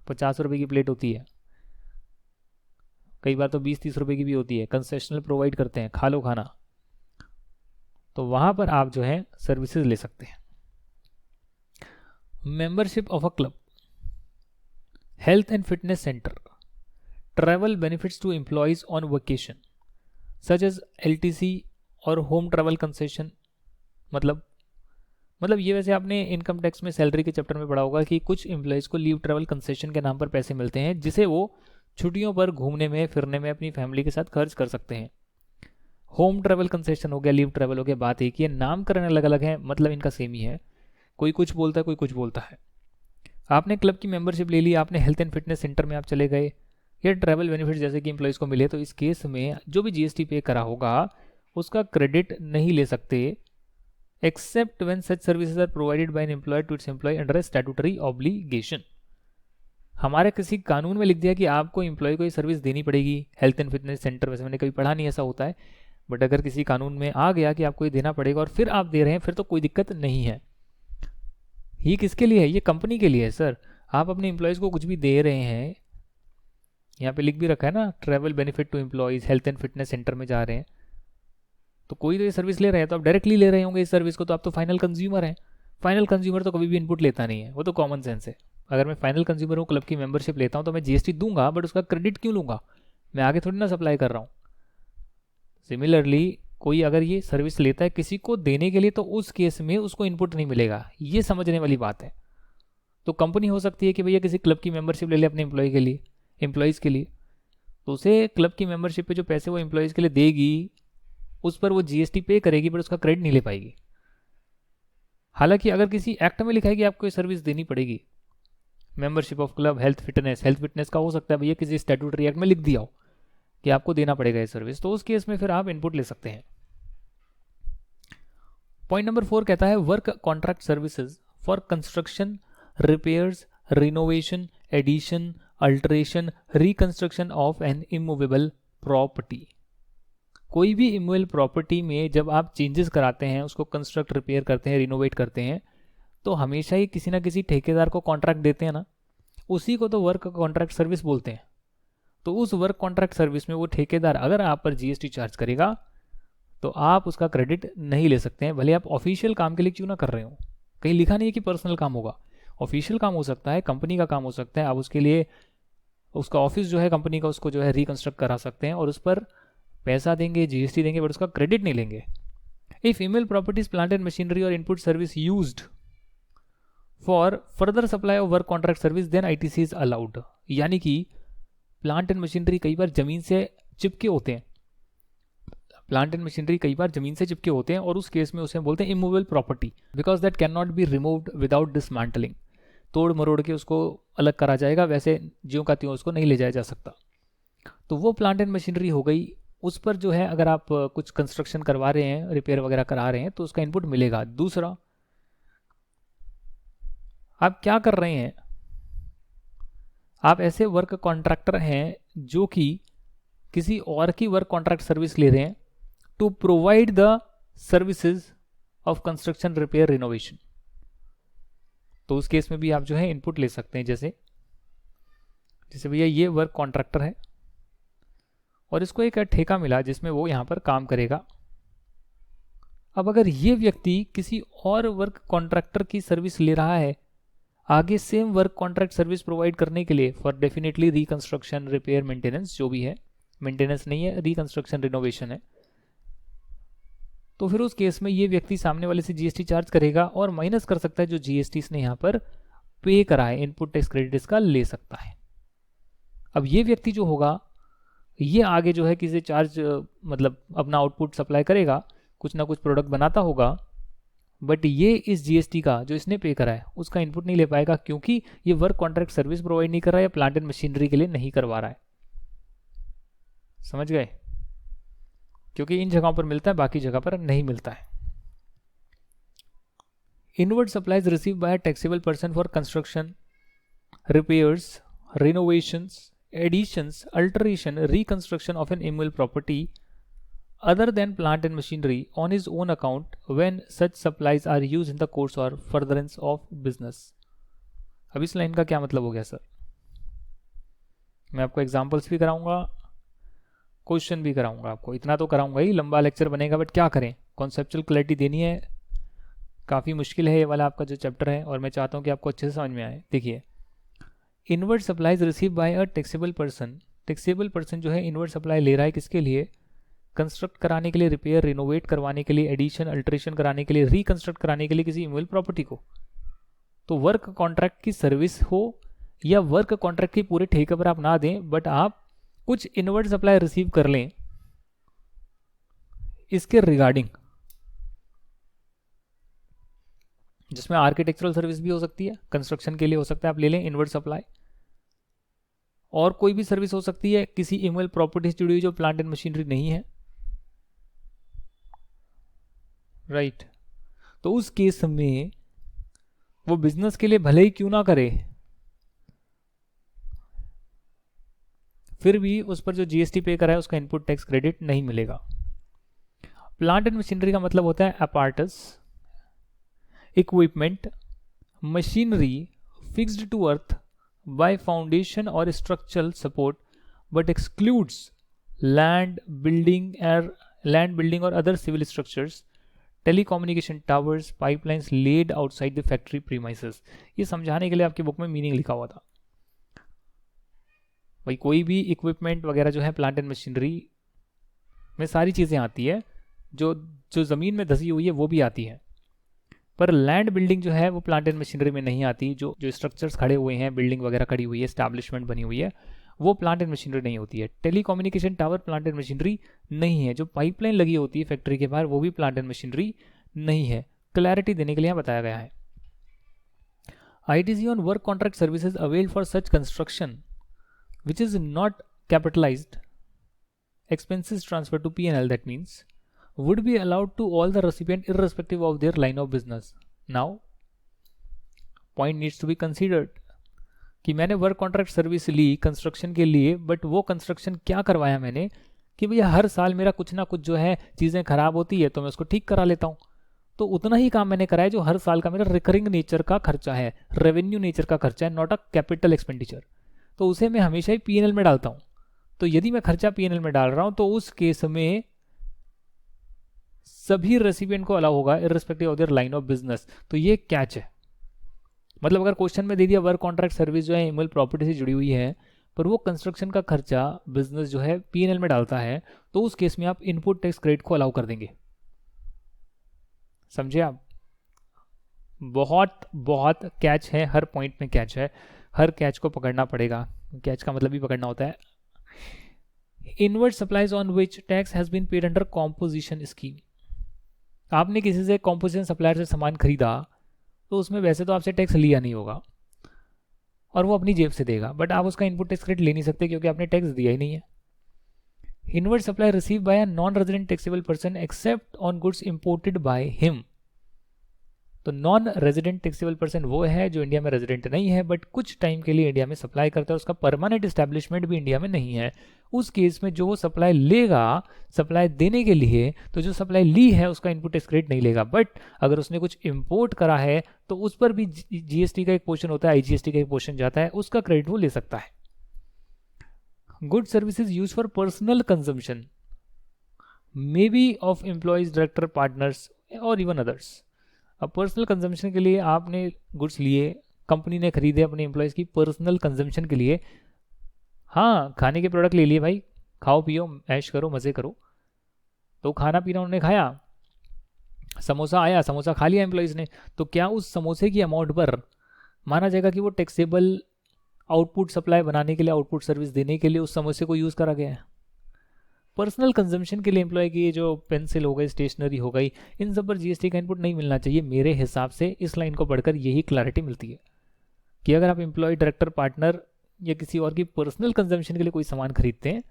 50 रुपये की प्लेट होती है, कई बार तो 20-30 रुपये की भी होती है, कंसेशनल प्रोवाइड करते हैं, खा लो खाना। तो वहाँ पर आप जो है सर्विसेज ले सकते हैं। Membership of a club, health and fitness centre, travel benefits to employees on vacation such as LTC और होम ट्रैवल कंसेशन। मतलब ये वैसे आपने इनकम टैक्स में सैलरी के चैप्टर में पढ़ा होगा कि कुछ एम्प्लॉयज़ को लीव ट्रैवल कंसेशन के नाम पर पैसे मिलते हैं, जिसे वो छुट्टियों पर घूमने में, फिरने में अपनी फैमिली के साथ खर्च कर सकते हैं। होम ट्रैवल कंसेशन हो गया, लीव ट्रैवल हो गया, बात एक ही है, नामकरण अलग अलग है, मतलब इनका सेम ही है। कोई कुछ बोलता है, कोई कुछ बोलता है। आपने क्लब की मेंबरशिप ले ली, आपने हेल्थ एंड फिटनेस सेंटर में आप चले गए, या ट्रैवल बेनिफिट जैसे कि एम्प्लॉयज़ को मिले, तो इस केस में जो भी जीएसटी पे करा होगा उसका क्रेडिट नहीं ले सकते, except when such services are provided by an employer to its employee under a statutory obligation. हमारे किसी कानून में लिख दिया कि आपको एम्प्लॉय को ये सर्विस देनी पड़ेगी, हेल्थ एंड फिटनेस सेंटर, वैसे मैंने कभी पढ़ा नहीं ऐसा होता है, बट अगर किसी कानून में आ गया कि आपको ये देना पड़ेगा और फिर आप दे रहे हैं, फिर तो कोई दिक्कत नहीं है। ये किसके लिए है? ये कंपनी के लिए है सर। आप अपने एम्प्लॉयज़ को कुछ भी दे रहे हैं, यहाँ पे लिख भी रखा है ना, travel benefit to employees, health and fitness centre में जा रहे हैं, तो कोई तो ये सर्विस ले रहे हैं, तो आप डायरेक्टली ले रहे होंगे इस सर्विस को, तो आप तो फाइनल कंज्यूमर हैं। फाइनल कंज्यूमर तो कभी भी इनपुट लेता नहीं है, वो तो कॉमन सेंस है। अगर मैं फाइनल कंज्यूमर हूँ, क्लब की मेंबरशिप लेता हूँ, तो मैं जीएसटी दूंगा, बट उसका क्रेडिट क्यों लूंगा? मैं आगे थोड़ी ना सप्लाई कर रहा हूँ। सिमिलरली कोई अगर ये सर्विस लेता है किसी को देने के लिए, तो उस केस में उसको इनपुट नहीं मिलेगा, ये समझने वाली बात है। तो कंपनी हो सकती है कि भैया किसी क्लब की मेंबरशिप ले ले अपने एम्प्लॉय के लिए, एम्प्लॉयज़ के लिए, तो उसे क्लब की मेंबरशिप पे जो पैसे वो एम्प्लॉयज़ के लिए देगी, उस पर वो जीएसटी पे करेगी, बट उसका क्रेडिट नहीं ले पाएगी। हालांकि अगर किसी एक्ट में लिखा है कि आपको ये सर्विस देनी पड़ेगी, membership of club, health fitness का हो सकता है भैया किसी स्टैट्यूटरी एक्ट में लिख दिया हो कि आपको देना पड़ेगा ये सर्विस, तो उस केस में फिर आप इनपुट ले सकते हैं। पॉइंट नंबर 4 कहता है work contract services for construction, repairs, renovation, addition, alteration, reconstruction of an immovable property. कोई भी इमूवेबल प्रॉपर्टी में जब आप चेंजेस कराते हैं, उसको कंस्ट्रक्ट, रिपेयर करते हैं, रिनोवेट करते हैं, तो हमेशा ही किसी ना किसी ठेकेदार को कॉन्ट्रैक्ट देते हैं ना, उसी को तो वर्क कॉन्ट्रैक्ट सर्विस बोलते हैं। तो उस वर्क कॉन्ट्रैक्ट सर्विस में वो ठेकेदार अगर आप पर जीएसटी चार्ज करेगा तो आप उसका क्रेडिट नहीं ले सकते हैं, भले आप ऑफिशियल काम के लिए क्यों ना कर रहे हो। कहीं लिखा नहीं है कि पर्सनल काम होगा, ऑफिशियल काम हो सकता है, कंपनी का काम हो सकता है, आप उसके लिए उसका ऑफिस जो है कंपनी का, उसको जो है रिकंस्ट्रक्ट करा सकते हैं और उस पर पैसा देंगे, जीएसटी देंगे, बट उसका क्रेडिट नहीं लेंगे। If email properties, plant and machinery और input service used for further supply of work contract service then ITC is allowed. यानी कि प्लांट एंड मशीनरी कई बार जमीन से चिपके होते हैं, प्लांट एंड मशीनरी कई बार जमीन से चिपके होते हैं और उस केस में उसे बोलते हैं immovable property, because that can not be removed without dismantling. तोड़ मरोड़ के उसको अलग करा जाएगा, वैसे ज्यों का त्यों उसको नहीं ले जाया जा सकता। तो वो प्लांट एंड मशीनरी हो गई, उस पर जो है अगर आप कुछ कंस्ट्रक्शन करवा रहे हैं, रिपेयर वगैरह करा रहे हैं, तो उसका इनपुट मिलेगा। दूसरा, आप क्या कर रहे हैं, आप ऐसे वर्क कॉन्ट्रैक्टर हैं जो कि किसी और की वर्क कॉन्ट्रैक्ट सर्विस ले रहे हैं to provide the services of construction, repair, renovation. तो उस केस में भी आप जो है इनपुट ले सकते हैं। जैसे भैया ये वर्क कॉन्ट्रैक्टर है और इसको एक ठेका मिला जिसमें वो यहां पर काम करेगा। अब अगर ये व्यक्ति किसी और वर्क कॉन्ट्रैक्टर की सर्विस ले रहा है आगे same work contract service provide करने के लिए for definitely reconstruction, repair, maintenance, जो भी है, मेंटेनेंस नहीं है, रिकंस्ट्रक्शन, रिनोवेशन है, तो फिर उस केस में ये व्यक्ति सामने वाले से जीएसटी चार्ज करेगा और माइनस कर सकता है जो जीएसटी इसने यहाँ पर पे करा है, इनपुट टैक्स क्रेडिट इसका ले सकता है। अब ये व्यक्ति जो होगा ये आगे जो है किसी चार्ज मतलब अपना आउटपुट सप्लाई करेगा, कुछ ना कुछ प्रोडक्ट बनाता होगा, बट ये इस जीएसटी का जो इसने पे करा है उसका इनपुट नहीं ले पाएगा, क्योंकि ये वर्क कॉन्ट्रैक्ट सर्विस प्रोवाइड नहीं कर रहा है या प्लांट एंड मशीनरी के लिए नहीं करवा रहा है। समझ गए? क्योंकि इन जगहों पर मिलता है, बाकी जगह पर नहीं मिलता है। Inward supplies receive by taxable person for construction, repairs, renovations, additions, alteration, reconstruction of an immovable property other than plant and machinery on his own account when such supplies are used in the course or furtherance of business। अब इस line का क्या मतलब हो गया sir? मैं आपको examples भी कराऊंगा, क्वेश्चन भी कराऊंगा, आपको इतना तो कराऊंगा ही, लंबा लेक्चर बनेगा, बट क्या करें, कॉन्सेप्चुअल क्लैरिटी देनी है। काफ़ी मुश्किल है ये वाला आपका जो चैप्टर है और मैं चाहता हूँ कि आपको अच्छे से समझ में आए। देखिए, inward supplies receive bye a taxable person, taxable person जो है इनवर्ड सप्लाई ले रहा है किसके लिए? कंस्ट्रक्ट कराने के लिए, रिपेयर, रिनोवेट करवाने के लिए, एडिशन, अल्ट्रेशन कराने के लिए, रिकंस्ट्रक्ट कराने के लिए किसी इमूवेबल प्रॉपर्टी को। तो वर्क कॉन्ट्रैक्ट की सर्विस हो या वर्क कॉन्ट्रैक्ट की पूरे ठेके पर आप ना दें, बट आप कुछ इनवर्ड सप्लाई रिसीव कर लें इसके रिगार्डिंग, जिसमें आर्किटेक्चरल सर्विस भी हो सकती है, कंस्ट्रक्शन के लिए हो सकता है, आप ले लें इनवर्ड सप्लाई, और कोई भी सर्विस हो सकती है किसी इमूवेबल प्रॉपर्टी से जुड़ी हुई जो प्लांट एंड मशीनरी नहीं है, राइट। तो उस केस में वो बिजनेस के लिए भले ही क्यों ना करे, फिर भी उस पर जो जीएसटी पे करा है उसका इनपुट टैक्स क्रेडिट नहीं मिलेगा। प्लांट एंड मशीनरी का मतलब होता है apparatus, equipment, machinery fixed to earth by foundation or structural support but excludes land building or other civil structures, telecommunication towers, pipelines laid outside the factory premises। ये समझाने के लिए आपकी बुक में मीनिंग लिखा हुआ था भाई, कोई भी इक्विपमेंट वगैरह जो है प्लांट एंड मशीनरी में सारी चीज़ें आती है, जो ज़मीन में धसी हुई है वो भी आती है, पर लैंड बिल्डिंग जो है वो प्लांट एंड मशीनरी में नहीं आती। जो स्ट्रक्चर्स खड़े हुए हैं, बिल्डिंग वगैरह खड़ी हुई है, एस्टैब्लिशमेंट बनी हुई है, वो प्लांट एंड मशीनरी नहीं होती है। Telecommunication tower plant and machinery नहीं है। जो पाइपलाइन लगी होती है फैक्ट्री के बाहर वो भी प्लांट एंड मशीनरी नहीं है। क्लैरिटी देने के लिए यहाँ बताया गया है। ITC on work contract services availed for such construction which is not capitalized expenses transferred to P&L, that means would be allowed to all the recipient irrespective of their line of business। Now point needs to be considered कि मैंने work contract service ली construction के लिए, but वो construction क्या करवाया मैंने कि भैया हर साल मेरा कुछ ना कुछ जो है चीज़ें खराब होती है तो मैं उसको ठीक करा लेता हूँ। तो उतना ही काम मैंने करा है जो हर साल का मेरा रिकरिंग नेचर का खर्चा है, रेवेन्यू नेचर का खर्चा है, नॉट अ कैपिटल एक्सपेंडिचर। तो उसे मैं हमेशा ही पीएनएल में डालता हूँ। तो यदि मैं खर्चा पीएनएल में डाल रहा हूँ तो उस केस में सभी रेसिपिएंट को अलाउ होगा irrespective of their line of business. तो ये कैच है। मतलब अगर क्वेश्चन में दे दिया वर्क कॉन्ट्रैक्ट सर्विस जो है इमेल प्रॉपर्टी से जुड़ी हुई है, पर वो कंस्ट्रक्शन का खर्चा बिजनेस जो है पीएनएल में डालता है, तो उस केस में आप इनपुट टैक्स क्रेडिट को अलाउ कर देंगे। समझे आप? बहुत बहुत कैच है, हर पॉइंट में कैच है, हर कैच को पकड़ना पड़ेगा। कैच का मतलब भी पकड़ना होता है। Inward supplies on which tax has been paid under composition scheme. आपने किसी से कॉम्पोजिशन सप्लायर से सामान खरीदा तो उसमें वैसे तो आपसे टैक्स लिया नहीं होगा और वो अपनी जेब से देगा, बट आप उसका इनपुट टैक्स क्रेडिट ले नहीं सकते क्योंकि आपने टैक्स दिया ही नहीं है। Inward supply receive by a non resident taxable person except on goods imported by him. तो नॉन रेजिडेंट टैक्सेबल पर्सन वो है जो इंडिया में रेजिडेंट नहीं है बट कुछ टाइम के लिए इंडिया में सप्लाई करता है, उसका परमानेंट एस्टैब्लिशमेंट भी इंडिया में नहीं है। उस केस में जो वो सप्लाई लेगा सप्लाई देने के लिए, तो जो सप्लाई ली है उसका इनपुट टैक्स क्रेडिट नहीं लेगा। बट अगर उसने कुछ इंपोर्ट करा है तो उस पर भी जीएसटी का एक पोर्शन होता है, आईजीएसटी का एक पोर्शन जाता है, उसका क्रेडिट वो ले सकता है। Good services use for personal consumption may be of employees, director, partners और इवन अदर्स। अब पर्सनल कंजम्पशन के लिए आपने गुड्स लिए, कंपनी ने खरीदे अपने एम्प्लॉयज़ की पर्सनल कंजम्पशन के लिए। हाँ, खाने के प्रोडक्ट ले लिए भाई, खाओ पियो ऐश करो मज़े करो। तो खाना पीना उन्होंने खाया, समोसा आया, समोसा खा लिया एम्प्लॉयज़ ने, तो क्या उस समोसे की अमाउंट पर माना जाएगा कि वो टैक्सेबल आउटपुट सप्लाई बनाने के लिए, आउटपुट सर्विस देने के लिए उस समोसे को यूज़ करा गया है? पर्सनल कंजम्पशन के लिए एम्प्लॉय की जो पेंसिल हो गई, स्टेशनरी हो गई, इन सब पर जीएसटी का इनपुट नहीं मिलना चाहिए। मेरे हिसाब से इस लाइन को पढ़कर यही क्लैरिटी मिलती है कि अगर आप एम्प्लॉय, डायरेक्टर, पार्टनर या किसी और की पर्सनल कंजम्पशन के लिए कोई सामान खरीदते हैं,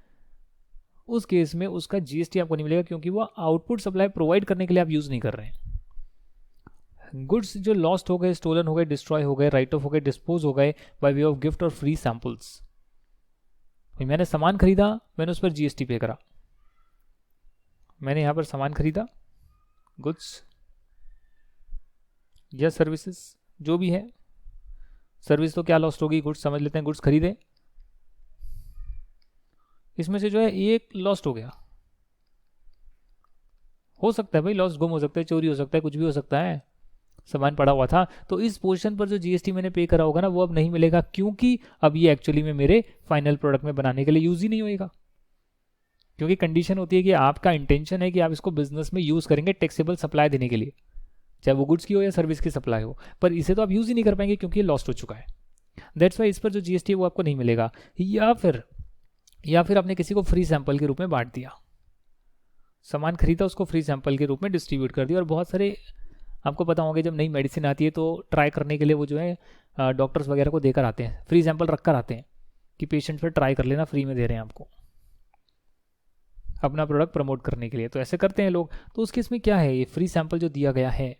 उस केस में उसका जीएसटी आपको नहीं मिलेगा क्योंकि वो आउटपुट सप्लाई प्रोवाइड करने के लिए आप यूज़ नहीं कर रहे हैं। गुड्स जो लॉस्ट हो गए, स्टोलन हो गए, डिस्ट्रॉय हो गए, राइट ऑफ हो गए, डिस्पोज हो गए बाय वे ऑफ गिफ्ट और फ्री सैंपल्स। मैंने सामान खरीदा, मैंने उस पर जीएसटी पे करा, मैंने यहाँ पर सामान खरीदा, गुड्स या सर्विसेज जो भी है, सर्विस तो क्या लॉस्ट होगी, गुड्स समझ लेते हैं, गुड्स खरीदे, इसमें से जो है एक लॉस्ट हो गया, हो सकता है भाई लॉस्ट, गुम हो सकता है, चोरी हो सकता है, कुछ भी हो सकता है, सामान पड़ा हुआ था, तो इस पोर्शन पर जो जीएसटी मैंने पे करा होगा ना वो अब नहीं मिलेगा क्योंकि अब ये एक्चुअली में मेरे फाइनल प्रोडक्ट में बनाने के लिए यूज ही नहीं होएगा। क्योंकि कंडीशन होती है कि आपका इंटेंशन है कि आप इसको बिजनेस में यूज करेंगे टैक्सेबल सप्लाई देने के लिए, चाहे वो गुड्स की हो या सर्विस की सप्लाई हो, पर इसे तो आप यूज ही नहीं कर पाएंगे क्योंकि ये लॉस्ट हो चुका है। दैट्स वाई इस पर जो जीएसटी है वो आपको नहीं मिलेगा। या फिर आपने किसी को फ्री सैंपल के रूप में बांट दिया, सामान खरीदा, उसको फ्री सैंपल के रूप में डिस्ट्रीब्यूट कर दिया। और बहुत सारे आपको पता होंगे जब नई मेडिसिन आती है तो ट्राई करने के लिए वो जो है डॉक्टर्स वगैरह को देकर आते हैं, फ्री सैंपल रख कर आते हैं कि पेशेंट पर ट्राई कर लेना, फ्री में दे रहे हैं आपको अपना प्रोडक्ट प्रमोट करने के लिए, तो ऐसे करते हैं लोग। तो उस केस में क्या है, ये फ्री सैंपल जो दिया गया है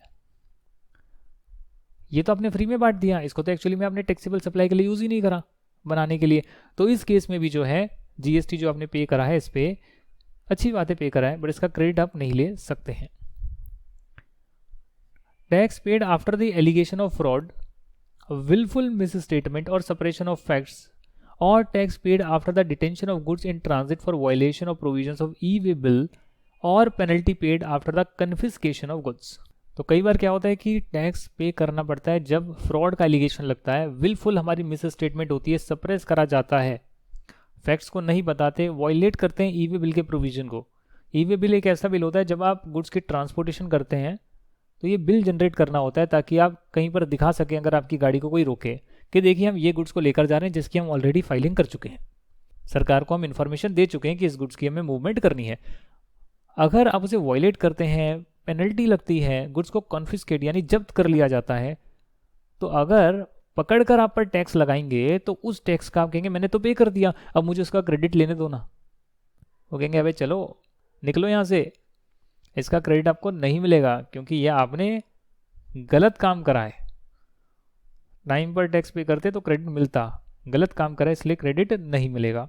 ये तो आपने फ्री में बांट दिया, इसको तो एक्चुअली में आपने टैक्सेबल सप्लाई के लिए यूज ही नहीं करा बनाने के लिए। तो इस केस में भी जो है जीएसटी जो आपने पे करा है इस पे अच्छी बात है पे करा है, बट इसका क्रेडिट आप नहीं ले सकते हैं। Tax paid after the allegation of fraud, willful misstatement or suppression of facts, or tax paid after the detention of goods in transit for violation of provisions of e-way bill, or penalty paid after the confiscation of goods। तो कई बार क्या होता है कि tax पे करना पड़ता है जब फ्रॉड का एलिगेशन लगता है, विलफुल हमारी मिस स्टेटमेंट होती है, सप्रेस करा जाता है, फैक्ट्स को नहीं बताते, वायलेट करते हैं ई-वे बिल के प्रोविजन को। ई-वे बिल एक ऐसा बिल होता है जब आप गुड्स की ट्रांसपोर्टेशन करते हैं तो ये बिल जनरेट करना होता है ताकि आप कहीं पर दिखा सकें अगर आपकी गाड़ी को कोई रोके कि देखिए हम ये गुड्स को लेकर जा रहे हैं जिसकी हम ऑलरेडी फाइलिंग कर चुके हैं, सरकार को हम इन्फॉर्मेशन दे चुके हैं कि इस गुड्स की हमें मूवमेंट करनी है। अगर आप उसे वायलेट करते हैं, पेनल्टी लगती है, गुड्स को कॉन्फिस्केट यानी जब्त कर लिया जाता है, तो अगर पकड़कर आप पर टैक्स लगाएंगे तो उस टैक्स का आप कहेंगे मैंने तो पे कर दिया, अब मुझे उसका क्रेडिट लेने दो ना। वो कहेंगे अबे चलो निकलो यहाँ से, इसका क्रेडिट आपको नहीं मिलेगा क्योंकि ये आपने गलत काम करा है। टाइम पर टैक्स पे करते तो क्रेडिट मिलता, गलत काम करा इसलिए क्रेडिट नहीं मिलेगा।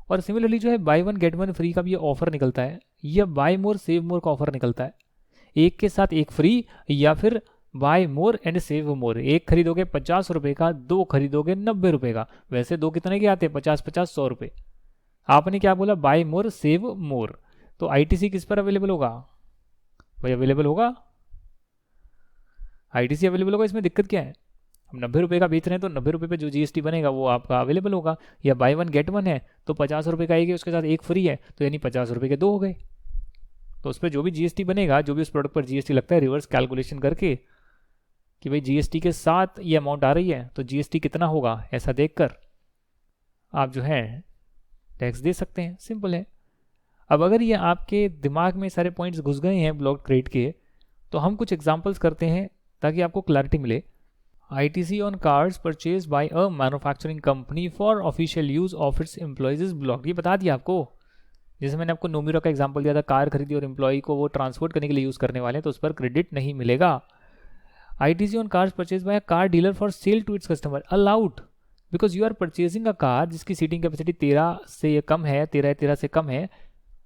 और सिमिलरली जो है by one get one free का भी ये ऑफर निकलता है, या बाय मोर सेव मोर का ऑफर निकलता है, एक के साथ एक फ्री, या फिर buy more and save more, एक खरीदोगे 50 रुपए का, दो खरीदोगे 90 रुपए का। वैसे दो कितने के आते हैं, 50-50 100 रुपए। आपने क्या बोला, बाय मोर सेव मोर। तो आईटीसी किस पर अवेलेबल होगा भाई, अवेलेबल होगा आईटीसी अवेलेबल होगा। इसमें दिक्कत क्या है, हम 90 रुपये का बेच रहे हैं तो 90 रुपये पे जो जीएसटी बनेगा वो आपका अवेलेबल होगा। या बाय वन गेट वन है तो 50 रुपये का एक है, उसके साथ एक फ्री है, तो यानी 50 रुपये के दो हो गए। तो उस पर जो भी जीएसटी बनेगा, जो भी उस प्रोडक्ट पर जीएसटी लगता है, रिवर्स कैलकुलेशन करके कि भाई जीएसटी के साथ ये अमाउंट आ रही है तो जीएसटी कितना होगा, ऐसा देखकर आप जो है टैक्स दे सकते हैं। सिंपल है। अब अगर ये आपके दिमाग में सारे पॉइंट्स घुस गए हैं ब्लॉक ट्रेड के, तो हम कुछ एग्जांपल्स करते हैं ताकि आपको क्लैरिटी मिले। ITC on cars purchased by a manufacturing company for official use of its employees is blocked। ये बता दिया आपको। जैसे मैंने आपको नोमिरो का एग्जांपल दिया था, कार खरीदी और एम्प्लॉय को वो ट्रांसपोर्ट करने के लिए यूज़ करने वाले हैं तो उस पर क्रेडिट नहीं मिलेगा। ITC on cars purchased by a car dealer for sale to its customer allowed because you are purchasing a car जिसकी सीटिंग कैपेसिटी 13 से कम है, 13 से कम है,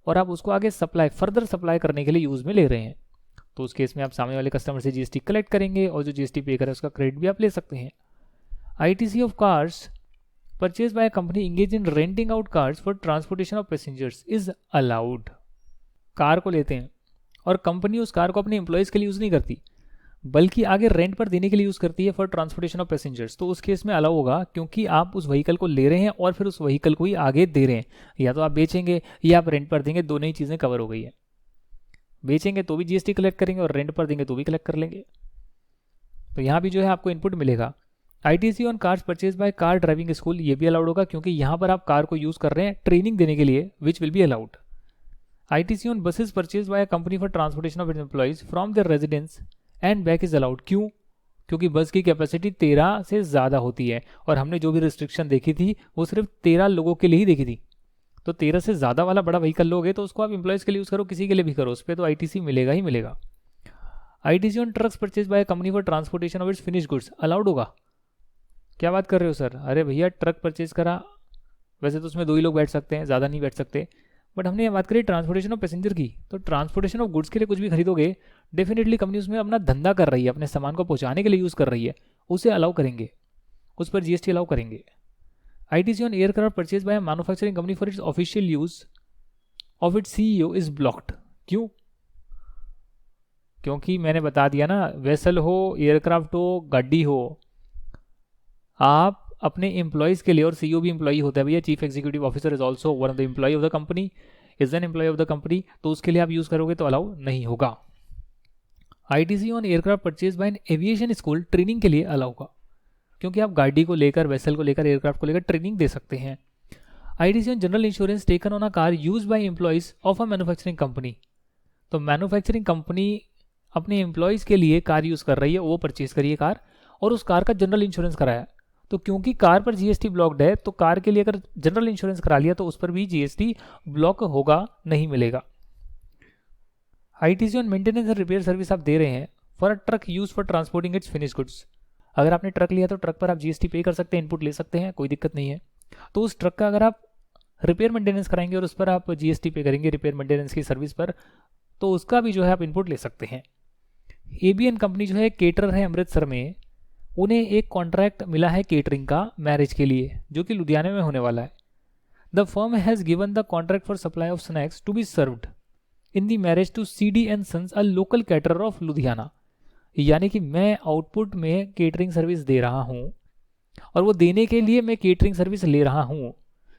और आप उसको आगे फर्दर सप्लाई करने के लिए यूज़ में ले रहे हैं। तो उस केस में आप सामने वाले कस्टमर से जीएसटी कलेक्ट करेंगे और जो जीएसटी पे करे उसका क्रेडिट भी आप ले सकते हैं। ITC of cars purchase by company engage in renting out cars for transportation of passengers is allowed. Car को लेते हैं और कंपनी उस कार को अपने एम्प्लॉयज़ के लिए यूज़ नहीं करती, बल्कि आगे रेंट पर देने के लिए यूज़ करती है फॉर ट्रांसपोर्टेशन ऑफ पैसेंजर्स। तो उस केस में अलाउ होगा, क्योंकि आप उस व्हीकल को ले रहे हैं और फिर उस व्हीकल को ही आगे दे रहे हैं। या तो आप बेचेंगे या आप रेंट पर देंगे, दोनों ही चीज़ें कवर हो गई है। बेचेंगे तो भी जीएसटी कलेक्ट करेंगे और रेंट पर देंगे तो भी कलेक्ट कर लेंगे। तो यहाँ भी जो है आपको इनपुट मिलेगा। ITC on cars purchase by car driving school, ये भी अलाउड होगा क्योंकि यहाँ पर आप कार को यूज़ कर रहे हैं ट्रेनिंग देने के लिए, which will be allowed. ITC on buses purchase by company for transportation of employees from their residence and back is allowed. क्यों? क्योंकि बस की कैपेसिटी 13 से ज़्यादा होती है और हमने जो भी रिस्ट्रिक्शन देखी थी वो सिर्फ 13 लोगों के लिए ही देखी थी। तो 13 से ज़्यादा वाला बड़ा व्हीकल लोगे तो उसको आप एम्प्लॉयज़ के लिए यूज़ करो, किसी के लिए भी करो, उस पर तो आईटीसी मिलेगा ही मिलेगा। ITC on trucks purchase by company for transportation of its finish goods allowed होगा। क्या बात कर रहे हो सर? अरे भैया ट्रक परचेज करा, वैसे तो उसमें 2 ही लोग बैठ सकते हैं, ज़्यादा नहीं बैठ सकते, बट हमने ये बात करी ट्रांसपोर्टेशन ऑफ पैसेंजर की। तो ट्रांसपोर्टेशन ऑफ गुड्स के लिए कुछ भी खरीदोगे, डेफिनेटली कंपनी उसमें अपना धंधा कर रही है, अपने सामान को पहुँचाने के लिए यूज़ कर रही है, उसे अलाउ करेंगे, उस पर जीएसटी अलाउ करेंगे। ITC on aircraft purchased by a manufacturing company for its official use of its CEO is blocked। क्यों? क्योंकि मैंने बता दिया ना, वेसल हो, एयरक्राफ्ट हो, गाड़ी हो, आप अपने एम्प्लॉयज़ के लिए, और सीईओ भी एम्प्लॉई होता है भैया, chief executive officer is also one of the employee of the company, is an employee of the company, तो उसके लिए आप यूज़ करोगे तो अलाउ नहीं होगा। ITC on aircraft purchase by an aviation school, training के लिए अलाउ होगा, क्योंकि आप गाड़ी को लेकर, वेसल को लेकर, एयरक्राफ्ट को लेकर ट्रेनिंग दे सकते हैं। ITC on general insurance taken on a car use by employees of a manufacturing company. तो मैन्युफैक्चरिंग कंपनी अपने एम्प्लॉयज़ के लिए कार यूज़ कर रही है, वो परचेज करिए कार, और उस कार का जनरल इंश्योरेंस कराया। तो क्योंकि कार पर जीएसटी ब्लॉक्ड है, तो कार के लिए अगर जनरल इंश्योरेंस करा लिया तो उस पर भी जीएसटी ब्लॉक होगा, नहीं मिलेगा। ITC on maintenance and repair service आप दे रहे हैं for a truck use for transporting it's finish goods. अगर आपने ट्रक लिया तो ट्रक पर आप जीएसटी पे कर सकते हैं, इनपुट ले सकते हैं, कोई दिक्कत नहीं है। तो उस ट्रक का अगर आप रिपेयर मेंटेनेंस कराएंगे और उस पर आप जीएसटी पे करेंगे रिपेयर मेंटेनेंस की सर्विस पर, तो उसका भी जो है आप इनपुट ले सकते हैं। एबीएन कंपनी जो है केटरर है अमृतसर में, उन्हें एक कॉन्ट्रैक्ट मिला है केटरिंग का मैरिज के लिए, जो कि लुधियाना में होने वाला है। The firm has given the contract for supply of snacks to be served in the marriage to CD and Sons, a local caterer of Ludhiana. यानी कि मैं आउटपुट में केटरिंग सर्विस दे रहा हूँ और वो देने के लिए मैं केटरिंग सर्विस ले रहा हूँ।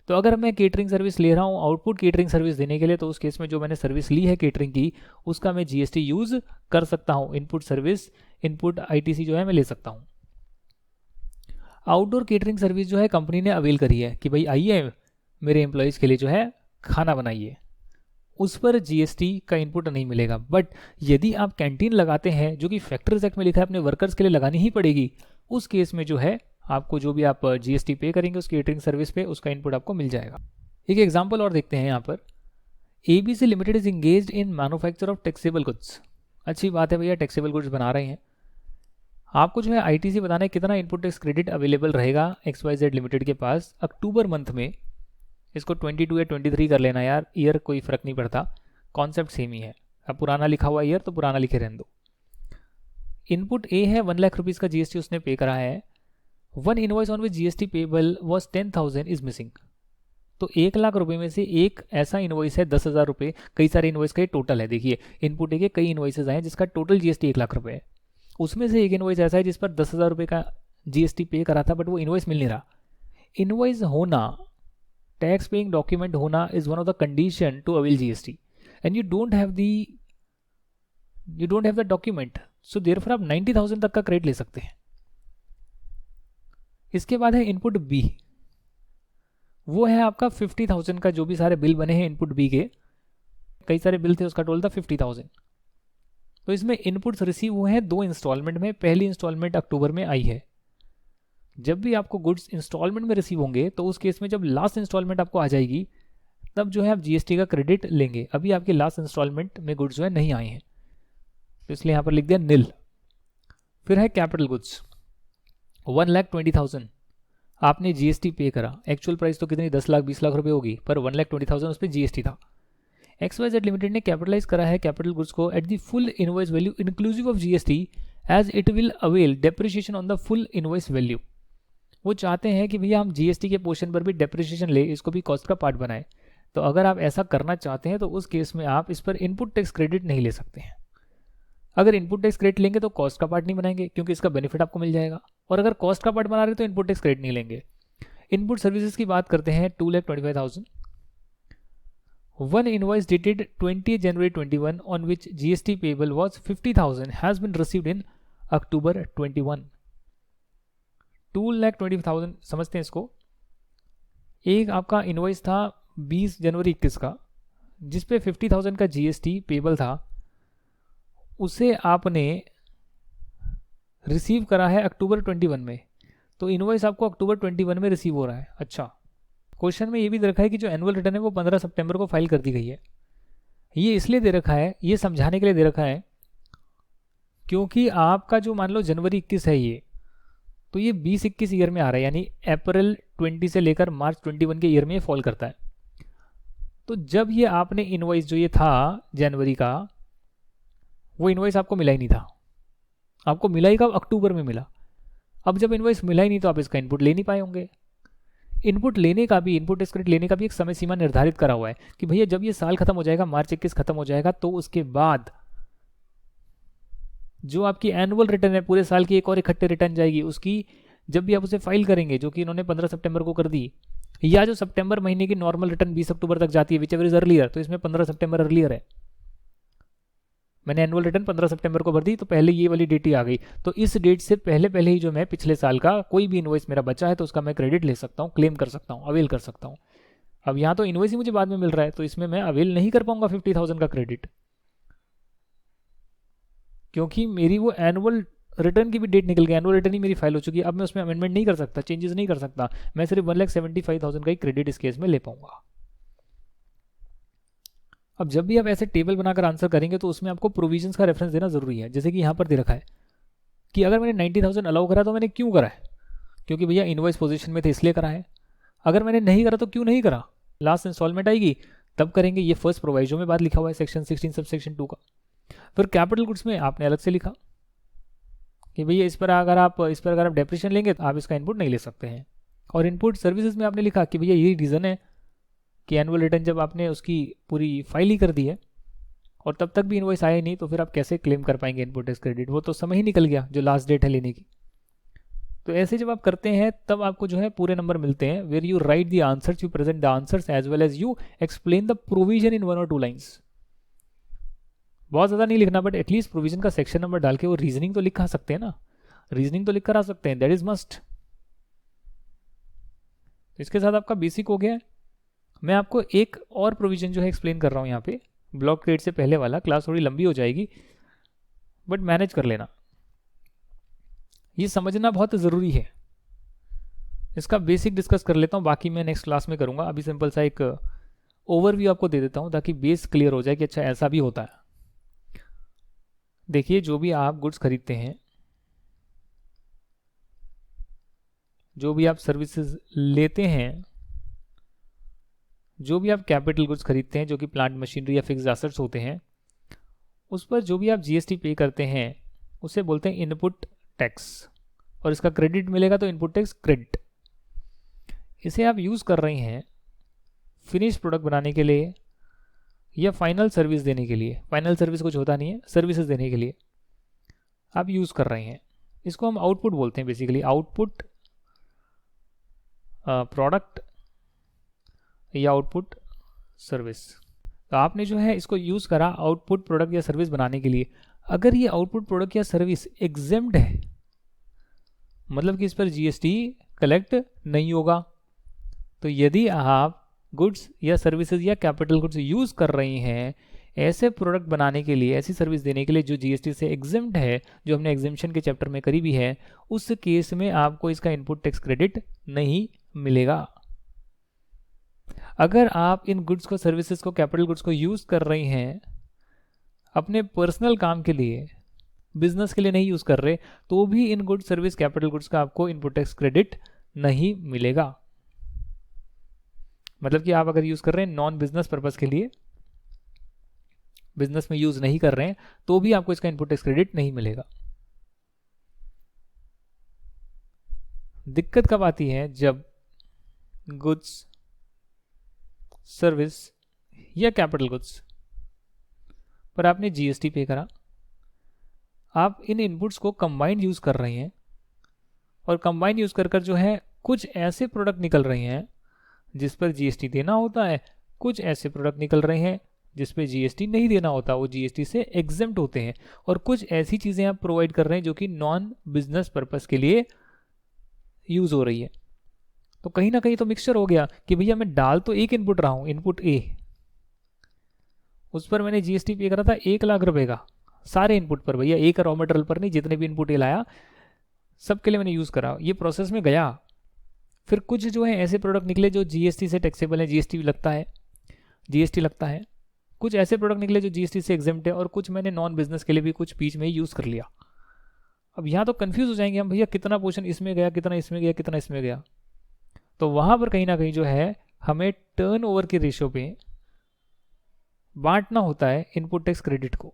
तो अगर मैं केटरिंग सर्विस ले रहा हूँ आउटपुट केटरिंग सर्विस देने के लिए, तो उस केस में जो मैंने सर्विस ली है केटरिंग की, उसका मैं जीएसटी यूज़ कर सकता हूँ। इनपुट सर्विस, इनपुट आईटीसी जो है मैं ले सकता हूँ। आउटडोर केटरिंग सर्विस जो है कंपनी ने अवेल करी है कि भाई आइए मेरे एम्प्लॉयज़ के लिए जो है खाना बनाइए, उस पर जीएसटी का इनपुट नहीं मिलेगा। बट यदि आप कैंटीन लगाते हैं, जो कि फैक्ट्रीज एक्ट में लिखा है अपने वर्कर्स के लिए लगानी ही पड़ेगी, उस केस में जो है आपको जो भी आप जीएसटी पे करेंगे उस केटरिंग सर्विस पे, उसका इनपुट आपको मिल जाएगा। एक एग्जांपल और देखते हैं यहाँ पर। ABC limited is engaged in manufacture of taxable goods. अच्छी बात है भैया, टैक्सेबल गुड्स बना रहे हैं। आपको जो है आईटीसी बताना है कितना इनपुट टैक्स क्रेडिट अवेलेबल रहेगा XYZ लिमिटेड के पास अक्टूबर मंथ में इसको 22 या 23 कर लेना यार, ईयर कोई फ़र्क नहीं पड़ता, कॉन्सेप्ट सेम ही है। अब पुराना लिखा हुआ ईयर तो पुराना लिखे रहने दो। इनपुट ए है 1 लाख रुपीज़ का जीएसटी उसने पे करा है। One invoice on which GST payable was 10,000 is missing. तो 1 लाख रुपए में से एक ऐसा इनवॉइस है 10,000 रुपये, कई सारे इनवॉइस का ये टोटल है। देखिए इनपुट ए के कई इनवॉइसेज आए हैं जिसका टोटल जीएसटी 1 लाख रुपए है, उसमें से एक इनवॉइस ऐसा है जिस पर 10,000 रुपये का जीएसटी पे करा था बट वो इनवॉइस मिल नहीं रहा। इनवॉइस होना, टैक्स पेइंग डॉक्यूमेंट होना is one of the condition to avail GST and you don't have the document, so therefore आप 90,000 तक का क्रेडिट ले सकते हैं। इसके बाद है इनपुट बी, वो है आपका 50,000 का, जो भी सारे बिल बने हैं इनपुट बी के, कई सारे बिल थे, उसका टोटल था 50,000। तो इसमें इनपुट्स रिसीव हुए हैं 2 इंस्टॉलमेंट में, पहली इंस्टॉलमेंट अक्टूबर में आई है। जब भी आपको गुड्स इंस्टॉलमेंट में रिसीव होंगे तो उस केस में जब लास्ट इंस्टॉलमेंट आपको आ जाएगी तब जो है आप जीएसटी का क्रेडिट लेंगे। अभी आपके लास्ट इंस्टॉलमेंट में गुड्स जो है नहीं आए हैं, तो इसलिए यहाँ पर लिख दिया नील। फिर है कैपिटल गुड्स, 1,20,000 आपने जीएसटी पे करा, एक्चुअल प्राइस तो कितनी 10 लाख 20 लाख रुपए होगी, पर 1,20,000 उस पर जीएसटी था। XYZ लिमिटेड ने कैपिटलाइज करा है कैपिटल गुड्स को at the full invoice value inclusive of GST as it will avail depreciation on the full invoice value. वो चाहते हैं कि भैया हम जीएसटी के पोर्शन पर भी डेप्रिसिएशन ले, इसको भी कॉस्ट का पार्ट बनाए। तो अगर आप ऐसा करना चाहते हैं तो उस केस में आप इस पर इनपुट टैक्स क्रेडिट नहीं ले सकते हैं। अगर इनपुट टैक्स क्रेडिट लेंगे तो कॉस्ट का पार्ट नहीं बनाएंगे क्योंकि इसका बेनिफिट आपको मिल जाएगा, और अगर कॉस्ट का पार्ट बना रहे तो इनपुट टैक्स क्रेडिट नहीं लेंगे। इनपुट सर्विसेज की बात करते हैं, 2,25,000। One invoice dated 20 January 21 on which GST payable was 50,000 has been received in October 21. 2,20,000 समझते हैं इसको। एक आपका इनवॉइस था 20 जनवरी 21 का जिसपे 50,000 का जीएसटी पेबल था, उसे आपने रिसीव करा है अक्टूबर 21 में, तो इनवॉइस आपको अक्टूबर 21 में रिसीव हो रहा है। अच्छा, क्वेश्चन में ये भी दे रखा है कि जो एनुअल रिटर्न है वो 15 सितंबर को फाइल कर दी गई है। ये इसलिए दे रखा है, ये समझाने के लिए दे रखा है क्योंकि आपका जो मान लो जनवरी 21 है ये, तो ये 20-21 ईयर में आ रहा है, यानी अप्रैल 20 से लेकर मार्च 21 के ईयर में ये फॉल करता है। तो जब ये आपने इनवॉइस जो ये था जनवरी का, वो इनवॉइस आपको मिला ही नहीं था, आपको मिला ही कब, अक्टूबर में मिला। अब जब इनवॉइस मिला ही नहीं तो आप इसका इनपुट ले नहीं पाए होंगे। इनपुट लेने का भी, इनपुट टैक्स क्रेडिट लेने का भी एक समय सीमा निर्धारित करा हुआ है कि भैया जब ये साल खत्म हो जाएगा, मार्च 21 खत्म हो जाएगा, तो उसके बाद जो आपकी एनुअल रिटर्न है पूरे साल की, एक और इकट्ठे रिटर्न जाएगी, उसकी जब भी आप उसे फाइल करेंगे, जो कि इन्होंने 15 सितंबर को कर दी, या जो सितंबर महीने की नॉर्मल रिटर्न 20 अक्टूबर तक जाती है, विच एवर इज अर्लियर, तो इसमें 15 सितंबर अर्लियर है। मैंने एनुअल रिटर्न 15 सितंबर को भर दी तो पहले ये वाली डेट ही आ गई, तो इस डेट से पहले ही जो मैं पिछले साल का कोई भी इनवॉइस मेरा बचा है तो उसका मैं क्रेडिट ले सकता हूँ, क्लेम कर सकता हूँ, अवेल कर सकता हूँ। अब यहाँ तो इनवॉइस ही मुझे बाद में मिल रहा है, तो इसमें मैं अवेल नहीं कर पाऊंगा 50,000 का क्रेडिट, क्योंकि मेरी वो एनुअल रिटर्न की भी डेट निकल गई, एनुअल रिटर्न ही मेरी फाइल हो चुकी है। अब मैं उसमें अमेंडमेंट नहीं कर सकता, चेंजेस नहीं कर सकता, मैं सिर्फ 1,75,000 का ही क्रेडिट इस केस में ले पाऊंगा। अब जब भी आप ऐसे टेबल बनाकर आंसर करेंगे तो उसमें आपको प्रोविजंस का रेफरेंस देना जरूरी है। जैसे कि यहाँ पर दे रखा है कि अगर मैंने 90,000 अलाउ करा तो मैंने क्यों करा है, क्योंकि भैया इनवॉइस पोजीशन में थे इसलिए करा है। अगर मैंने नहीं करा तो क्यों नहीं करा, लास्ट इंस्टॉलमेंट आएगी तब करेंगे, ये फर्स्ट प्रोवाइजो में बात लिखा हुआ है सेक्शन 16 सब सेक्शन 2 का। फिर कैपिटल गुड्स में आपने अलग से लिखा कि भैया इस पर अगर आप डेप्रिसिएशन लेंगे तो आप इसका इनपुट नहीं ले सकते हैं। और इनपुट सर्विसेज में आपने लिखा कि भैया यही रीज़न है कि एनुअल रिटर्न जब आपने उसकी पूरी फाइल ही कर दी है और तब तक भी इनवॉइस आया नहीं, तो फिर आप कैसे क्लेम कर पाएंगे इनपुट टैक्स क्रेडिट, वो तो समय ही निकल गया जो लास्ट डेट है लेने की। तो ऐसे जब आप करते हैं तब आपको जो है पूरे नंबर मिलते हैं। Where you write the answers, you present the answers as well as you explain the provision in 1 और 2 लाइन्स। बहुत ज़्यादा नहीं लिखना, बट एटलीस्ट प्रोविजन का सेक्शन नंबर डाल के वो रीजनिंग तो लिखा सकते हैं ना, रीजनिंग तो लिख कर आ सकते हैं, दैट इज मस्ट। इसके साथ आपका बेसिक हो गया है। मैं आपको एक और प्रोविजन जो है एक्सप्लेन कर रहा हूँ यहाँ पे, ब्लॉक ट्रेड से पहले वाला। क्लास थोड़ी लंबी हो जाएगी बट मैनेज कर लेना, ये समझना बहुत ज़रूरी है। इसका बेसिक डिस्कस कर लेता हूँ, बाकी मैं नेक्स्ट क्लास में करूँगा। अभी सिंपल सा एक ओवरव्यू आपको दे देता हूँ ताकि बेस क्लियर हो जाए कि अच्छा ऐसा भी होता है। देखिए, जो भी आप गुड्स खरीदते हैं, जो भी आप सर्विसेज लेते हैं, जो भी आप कैपिटल गुड्स खरीदते हैं जो कि प्लांट मशीनरी या फिक्स्ड एसेट्स होते हैं, उस पर जो भी आप जीएसटी पे करते हैं उसे बोलते हैं इनपुट टैक्स, और इसका क्रेडिट मिलेगा तो इनपुट टैक्स क्रेडिट। इसे आप यूज़ कर रहे हैं फिनिश प्रोडक्ट बनाने के लिए या फाइनल सर्विस देने के लिए। फाइनल सर्विस कुछ होता नहीं है, सर्विसेज देने के लिए आप यूज़ कर रहे हैं। इसको हम आउटपुट बोलते हैं बेसिकली, आउटपुट प्रोडक्ट या आउटपुट सर्विस। तो आपने जो है इसको यूज़ करा आउटपुट प्रोडक्ट या सर्विस बनाने के लिए। अगर ये आउटपुट प्रोडक्ट या सर्विस एग्जेम्प्ट है, मतलब कि इस पर जीएसटी कलेक्ट नहीं होगा, तो यदि आप गुड्स या सर्विसेज या कैपिटल गुड्स यूज़ कर रहे हैं ऐसे प्रोडक्ट बनाने के लिए, ऐसी सर्विस देने के लिए जो जीएसटी से एग्जेम्प्ट है, जो हमने एग्जेम्पशन के चैप्टर में करी भी है, उस केस में आपको इसका इनपुट टैक्स क्रेडिट नहीं मिलेगा। अगर आप इन गुड्स को, सर्विसेज को, कैपिटल गुड्स को यूज़ कर रहे हैं अपने पर्सनल काम के लिए, बिजनेस के लिए नहीं यूज़ कर रहे, तो भी इन गुड्स, सर्विस, कैपिटल गुड्स का आपको इनपुट टैक्स क्रेडिट नहीं मिलेगा। मतलब कि आप अगर यूज़ कर रहे हैं नॉन बिजनेस पर्पस के लिए, बिजनेस में यूज़ नहीं कर रहे हैं, तो भी आपको इसका इनपुट टैक्स क्रेडिट नहीं मिलेगा। दिक्कत कब आती है? जब गुड्स, सर्विस या कैपिटल गुड्स पर आपने जीएसटी पे करा, आप इन इनपुट्स को कंबाइंड यूज़ कर रहे हैं, और कंबाइंड यूज़ कर जो है कुछ ऐसे प्रोडक्ट निकल रहे हैं जिस पर जीएसटी देना होता है, कुछ ऐसे प्रोडक्ट निकल रहे हैं जिस पे जीएसटी नहीं देना होता, वो जीएसटी से एग्जेम्प्ट होते हैं, और कुछ ऐसी चीज़ें आप प्रोवाइड कर रहे हैं जो कि नॉन बिजनेस पर्पस के लिए यूज़ हो रही है। तो कहीं ना कहीं तो मिक्सचर हो गया कि भैया मैं डाल तो एक इनपुट रहा हूँ, इनपुट ए, उस पर मैंने जीएसटी पे करा था 1,00,000 रुपए का, सारे इनपुट पर भैया, एक रॉ मटेरियल पर नहीं, जितने भी इनपुट ए लाया सबके लिए मैंने यूज़ करा, ये प्रोसेस में गया। फिर कुछ जो है ऐसे प्रोडक्ट निकले जो जीएसटी से टैक्सेबल है, जीएसटी लगता है, जीएसटी लगता है। कुछ ऐसे प्रोडक्ट निकले जो जीएसटी से एग्जेम्प्ट है, और कुछ मैंने नॉन बिजनेस के लिए भी कुछ बीच में यूज़ कर लिया। अब यहाँ तो कंफ्यूज हो जाएंगे हम, भैया कितना पोर्शन इसमें गया, कितना इसमें गया, कितना इसमें गया। तो वहाँ पर कहीं ना कहीं जो है हमें टर्नओवर के रेशियो पे बांटना होता है इनपुट टैक्स क्रेडिट को।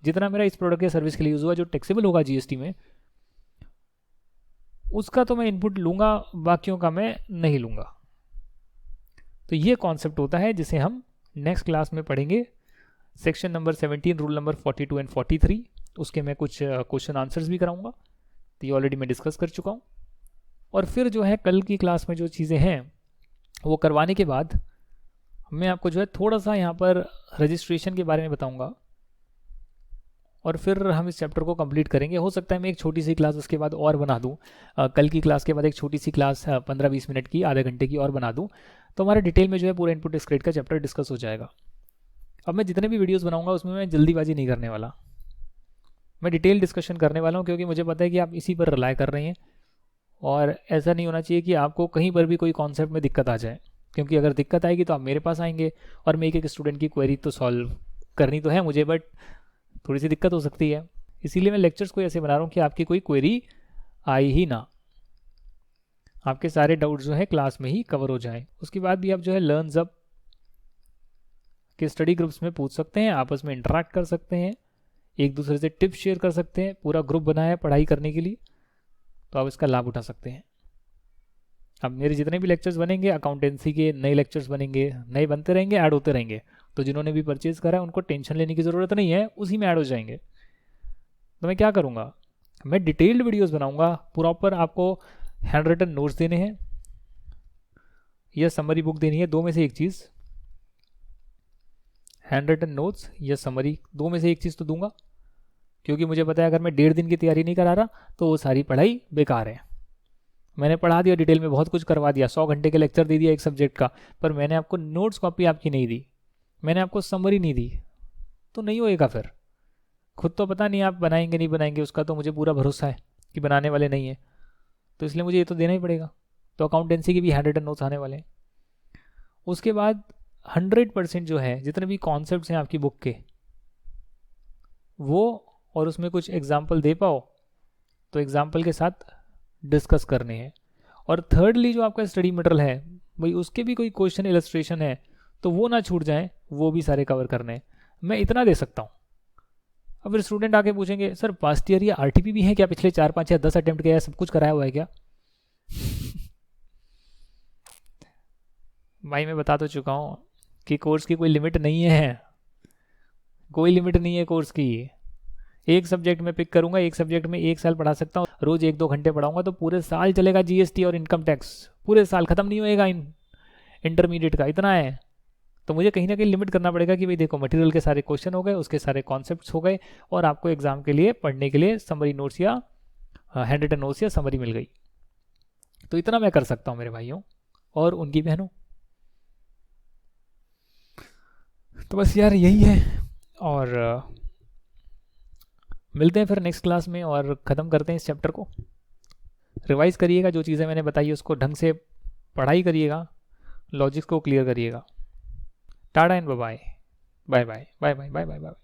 जितना मेरा इस प्रोडक्ट या सर्विस के लिए यूज़ हुआ जो टैक्सेबल होगा जीएसटी में, उसका तो मैं इनपुट लूँगा, बाकियों का मैं नहीं लूँगा। तो ये कॉन्सेप्ट होता है जिसे हम नेक्स्ट क्लास में पढ़ेंगे, section number 17, rule number 42 and 43। उसके मैं कुछ क्वेश्चन आंसर्स भी कराऊंगा, तो ये ऑलरेडी मैं डिस्कस कर चुका हूँ। और फिर जो है कल की क्लास में जो चीज़ें हैं वो करवाने के बाद मैं आपको जो है थोड़ा सा यहाँ पर रजिस्ट्रेशन के बारे में बताऊँगा, और फिर हम इस चैप्टर को कंप्लीट करेंगे। हो सकता है मैं एक छोटी सी क्लास उसके बाद और बना दूँ, कल की क्लास के बाद एक छोटी सी क्लास 15-20 मिनट की, आधे घंटे की और बना दूँ, तो हमारे डिटेल में जो है पूरा इनपुट टैक्स क्रेडिट का चैप्टर डिस्कस हो जाएगा। अब मैं जितने भी वीडियोस बनाऊंगा उसमें मैं जल्दीबाजी नहीं करने वाला, मैं डिटेल डिस्कशन करने वाला हूँ, क्योंकि मुझे पता है कि आप इसी पर रिलाय कर रहे हैं, और ऐसा नहीं होना चाहिए कि आपको कहीं पर भी कोई कॉन्सेप्ट में दिक्कत आ जाए, क्योंकि अगर दिक्कत आएगी तो आप मेरे पास आएंगे, और मैं एक स्टूडेंट की क्वेरी तो सॉल्व करनी तो है मुझे, बट थोड़ी सी दिक्कत हो सकती है। इसीलिए मैं लेक्चर्स को ऐसे बना रहा हूँ कि आपकी कोई क्वेरी आए ही ना, आपके सारे डाउट्स जो है क्लास में ही कवर हो जाएं। उसके बाद भी आप जो है लर्न्स अप के स्टडी ग्रुप्स में पूछ सकते हैं, आपस में इंटरेक्ट कर सकते हैं, एक दूसरे से टिप्स शेयर कर सकते हैं। पूरा ग्रुप बनाया है पढ़ाई करने के लिए, तो आप इसका लाभ उठा सकते हैं। अब मेरे जितने भी लेक्चर्स बनेंगे, अकाउंटेंसी के नए लेक्चर्स बनेंगे, नए बनते रहेंगे, ऐड होते रहेंगे, तो जिन्होंने भी परचेज करा है उनको टेंशन लेने की ज़रूरत नहीं है, उसी में ऐड हो जाएंगे। तो मैं क्या करूँगा, मैं डिटेल्ड वीडियोस बनाऊंगा, प्रॉपर आपको हैंड रिटन नोट्स देने हैं या समरी बुक देनी है, दो में से एक चीज़, हैंड रिटन नोट्स या समरी, दो में से एक चीज़ तो दूंगा, क्योंकि मुझे पता है अगर मैं 1.5 दिन की तैयारी नहीं करा रहा तो वो सारी पढ़ाई बेकार है। मैंने पढ़ा दिया डिटेल में, बहुत कुछ करवा दिया, 100 घंटे के लेक्चर दे दिया एक सब्जेक्ट का, पर मैंने आपको नोट्स कॉपी आपकी नहीं दी, मैंने आपको समरी नहीं दी, तो नहीं होएगा। फिर खुद तो पता नहीं आप बनाएंगे नहीं बनाएंगे, उसका तो मुझे पूरा भरोसा है कि बनाने वाले नहीं है, तो इसलिए मुझे ये तो देना ही पड़ेगा। तो अकाउंटेंसी के भी हैंड रिटन नोट्स आने वाले हैं। उसके बाद 100% जो है जितने भी कॉन्सेप्ट्स हैं आपकी बुक के वो, और उसमें कुछ एग्जाम्पल दे पाओ तो एग्जाम्पल के साथ डिस्कस करने हैं। और थर्डली जो आपका स्टडी मटेरियल है भाई, उसके भी कोई क्वेश्चन इलस्ट्रेशन है तो वो ना छूट जाए, वो भी सारे कवर करने हैं। मैं इतना दे सकता हूँ। अब फिर स्टूडेंट आके पूछेंगे सर पास्ट ईयर ये आरटीपी भी है क्या, पिछले 4 5 या 10 अटेम्प्ट किया है, सब कुछ कराया हुआ है क्या? भाई मैं बता तो चुका हूँ कि कोर्स की कोई लिमिट नहीं है, कोई लिमिट नहीं है कोर्स की। एक सब्जेक्ट में पिक करूंगा, एक सब्जेक्ट में 1 साल पढ़ा सकता हूँ, रोज 1 2 घंटे पढ़ाऊंगा तो पूरे साल चलेगा जीएसटी और इनकम टैक्स, पूरे साल खत्म नहीं होएगा इंटरमीडिएट का, इतना है। तो मुझे कहीं ना कहीं लिमिट करना पड़ेगा कि भाई देखो मटेरियल के सारे क्वेश्चन हो गए, उसके सारे कॉन्सेप्ट्स हो गए, और आपको एग्जाम के लिए पढ़ने के लिए समरी नोट्स या हैंड रिटन नोट्स या समरी मिल गई। तो इतना मैं कर सकता हूँ मेरे भाइयों और उनकी बहनों। तो बस यार यही है, और मिलते हैं फिर नेक्स्ट क्लास में और ख़त्म करते हैं इस चैप्टर को। रिवाइज करिएगा, जो चीज़ें मैंने बताई उसको ढंग से पढ़ाई करिएगा, लॉजिक्स को क्लियर करिएगा। Tata and bye bye bye bye bye bye bye bye bye.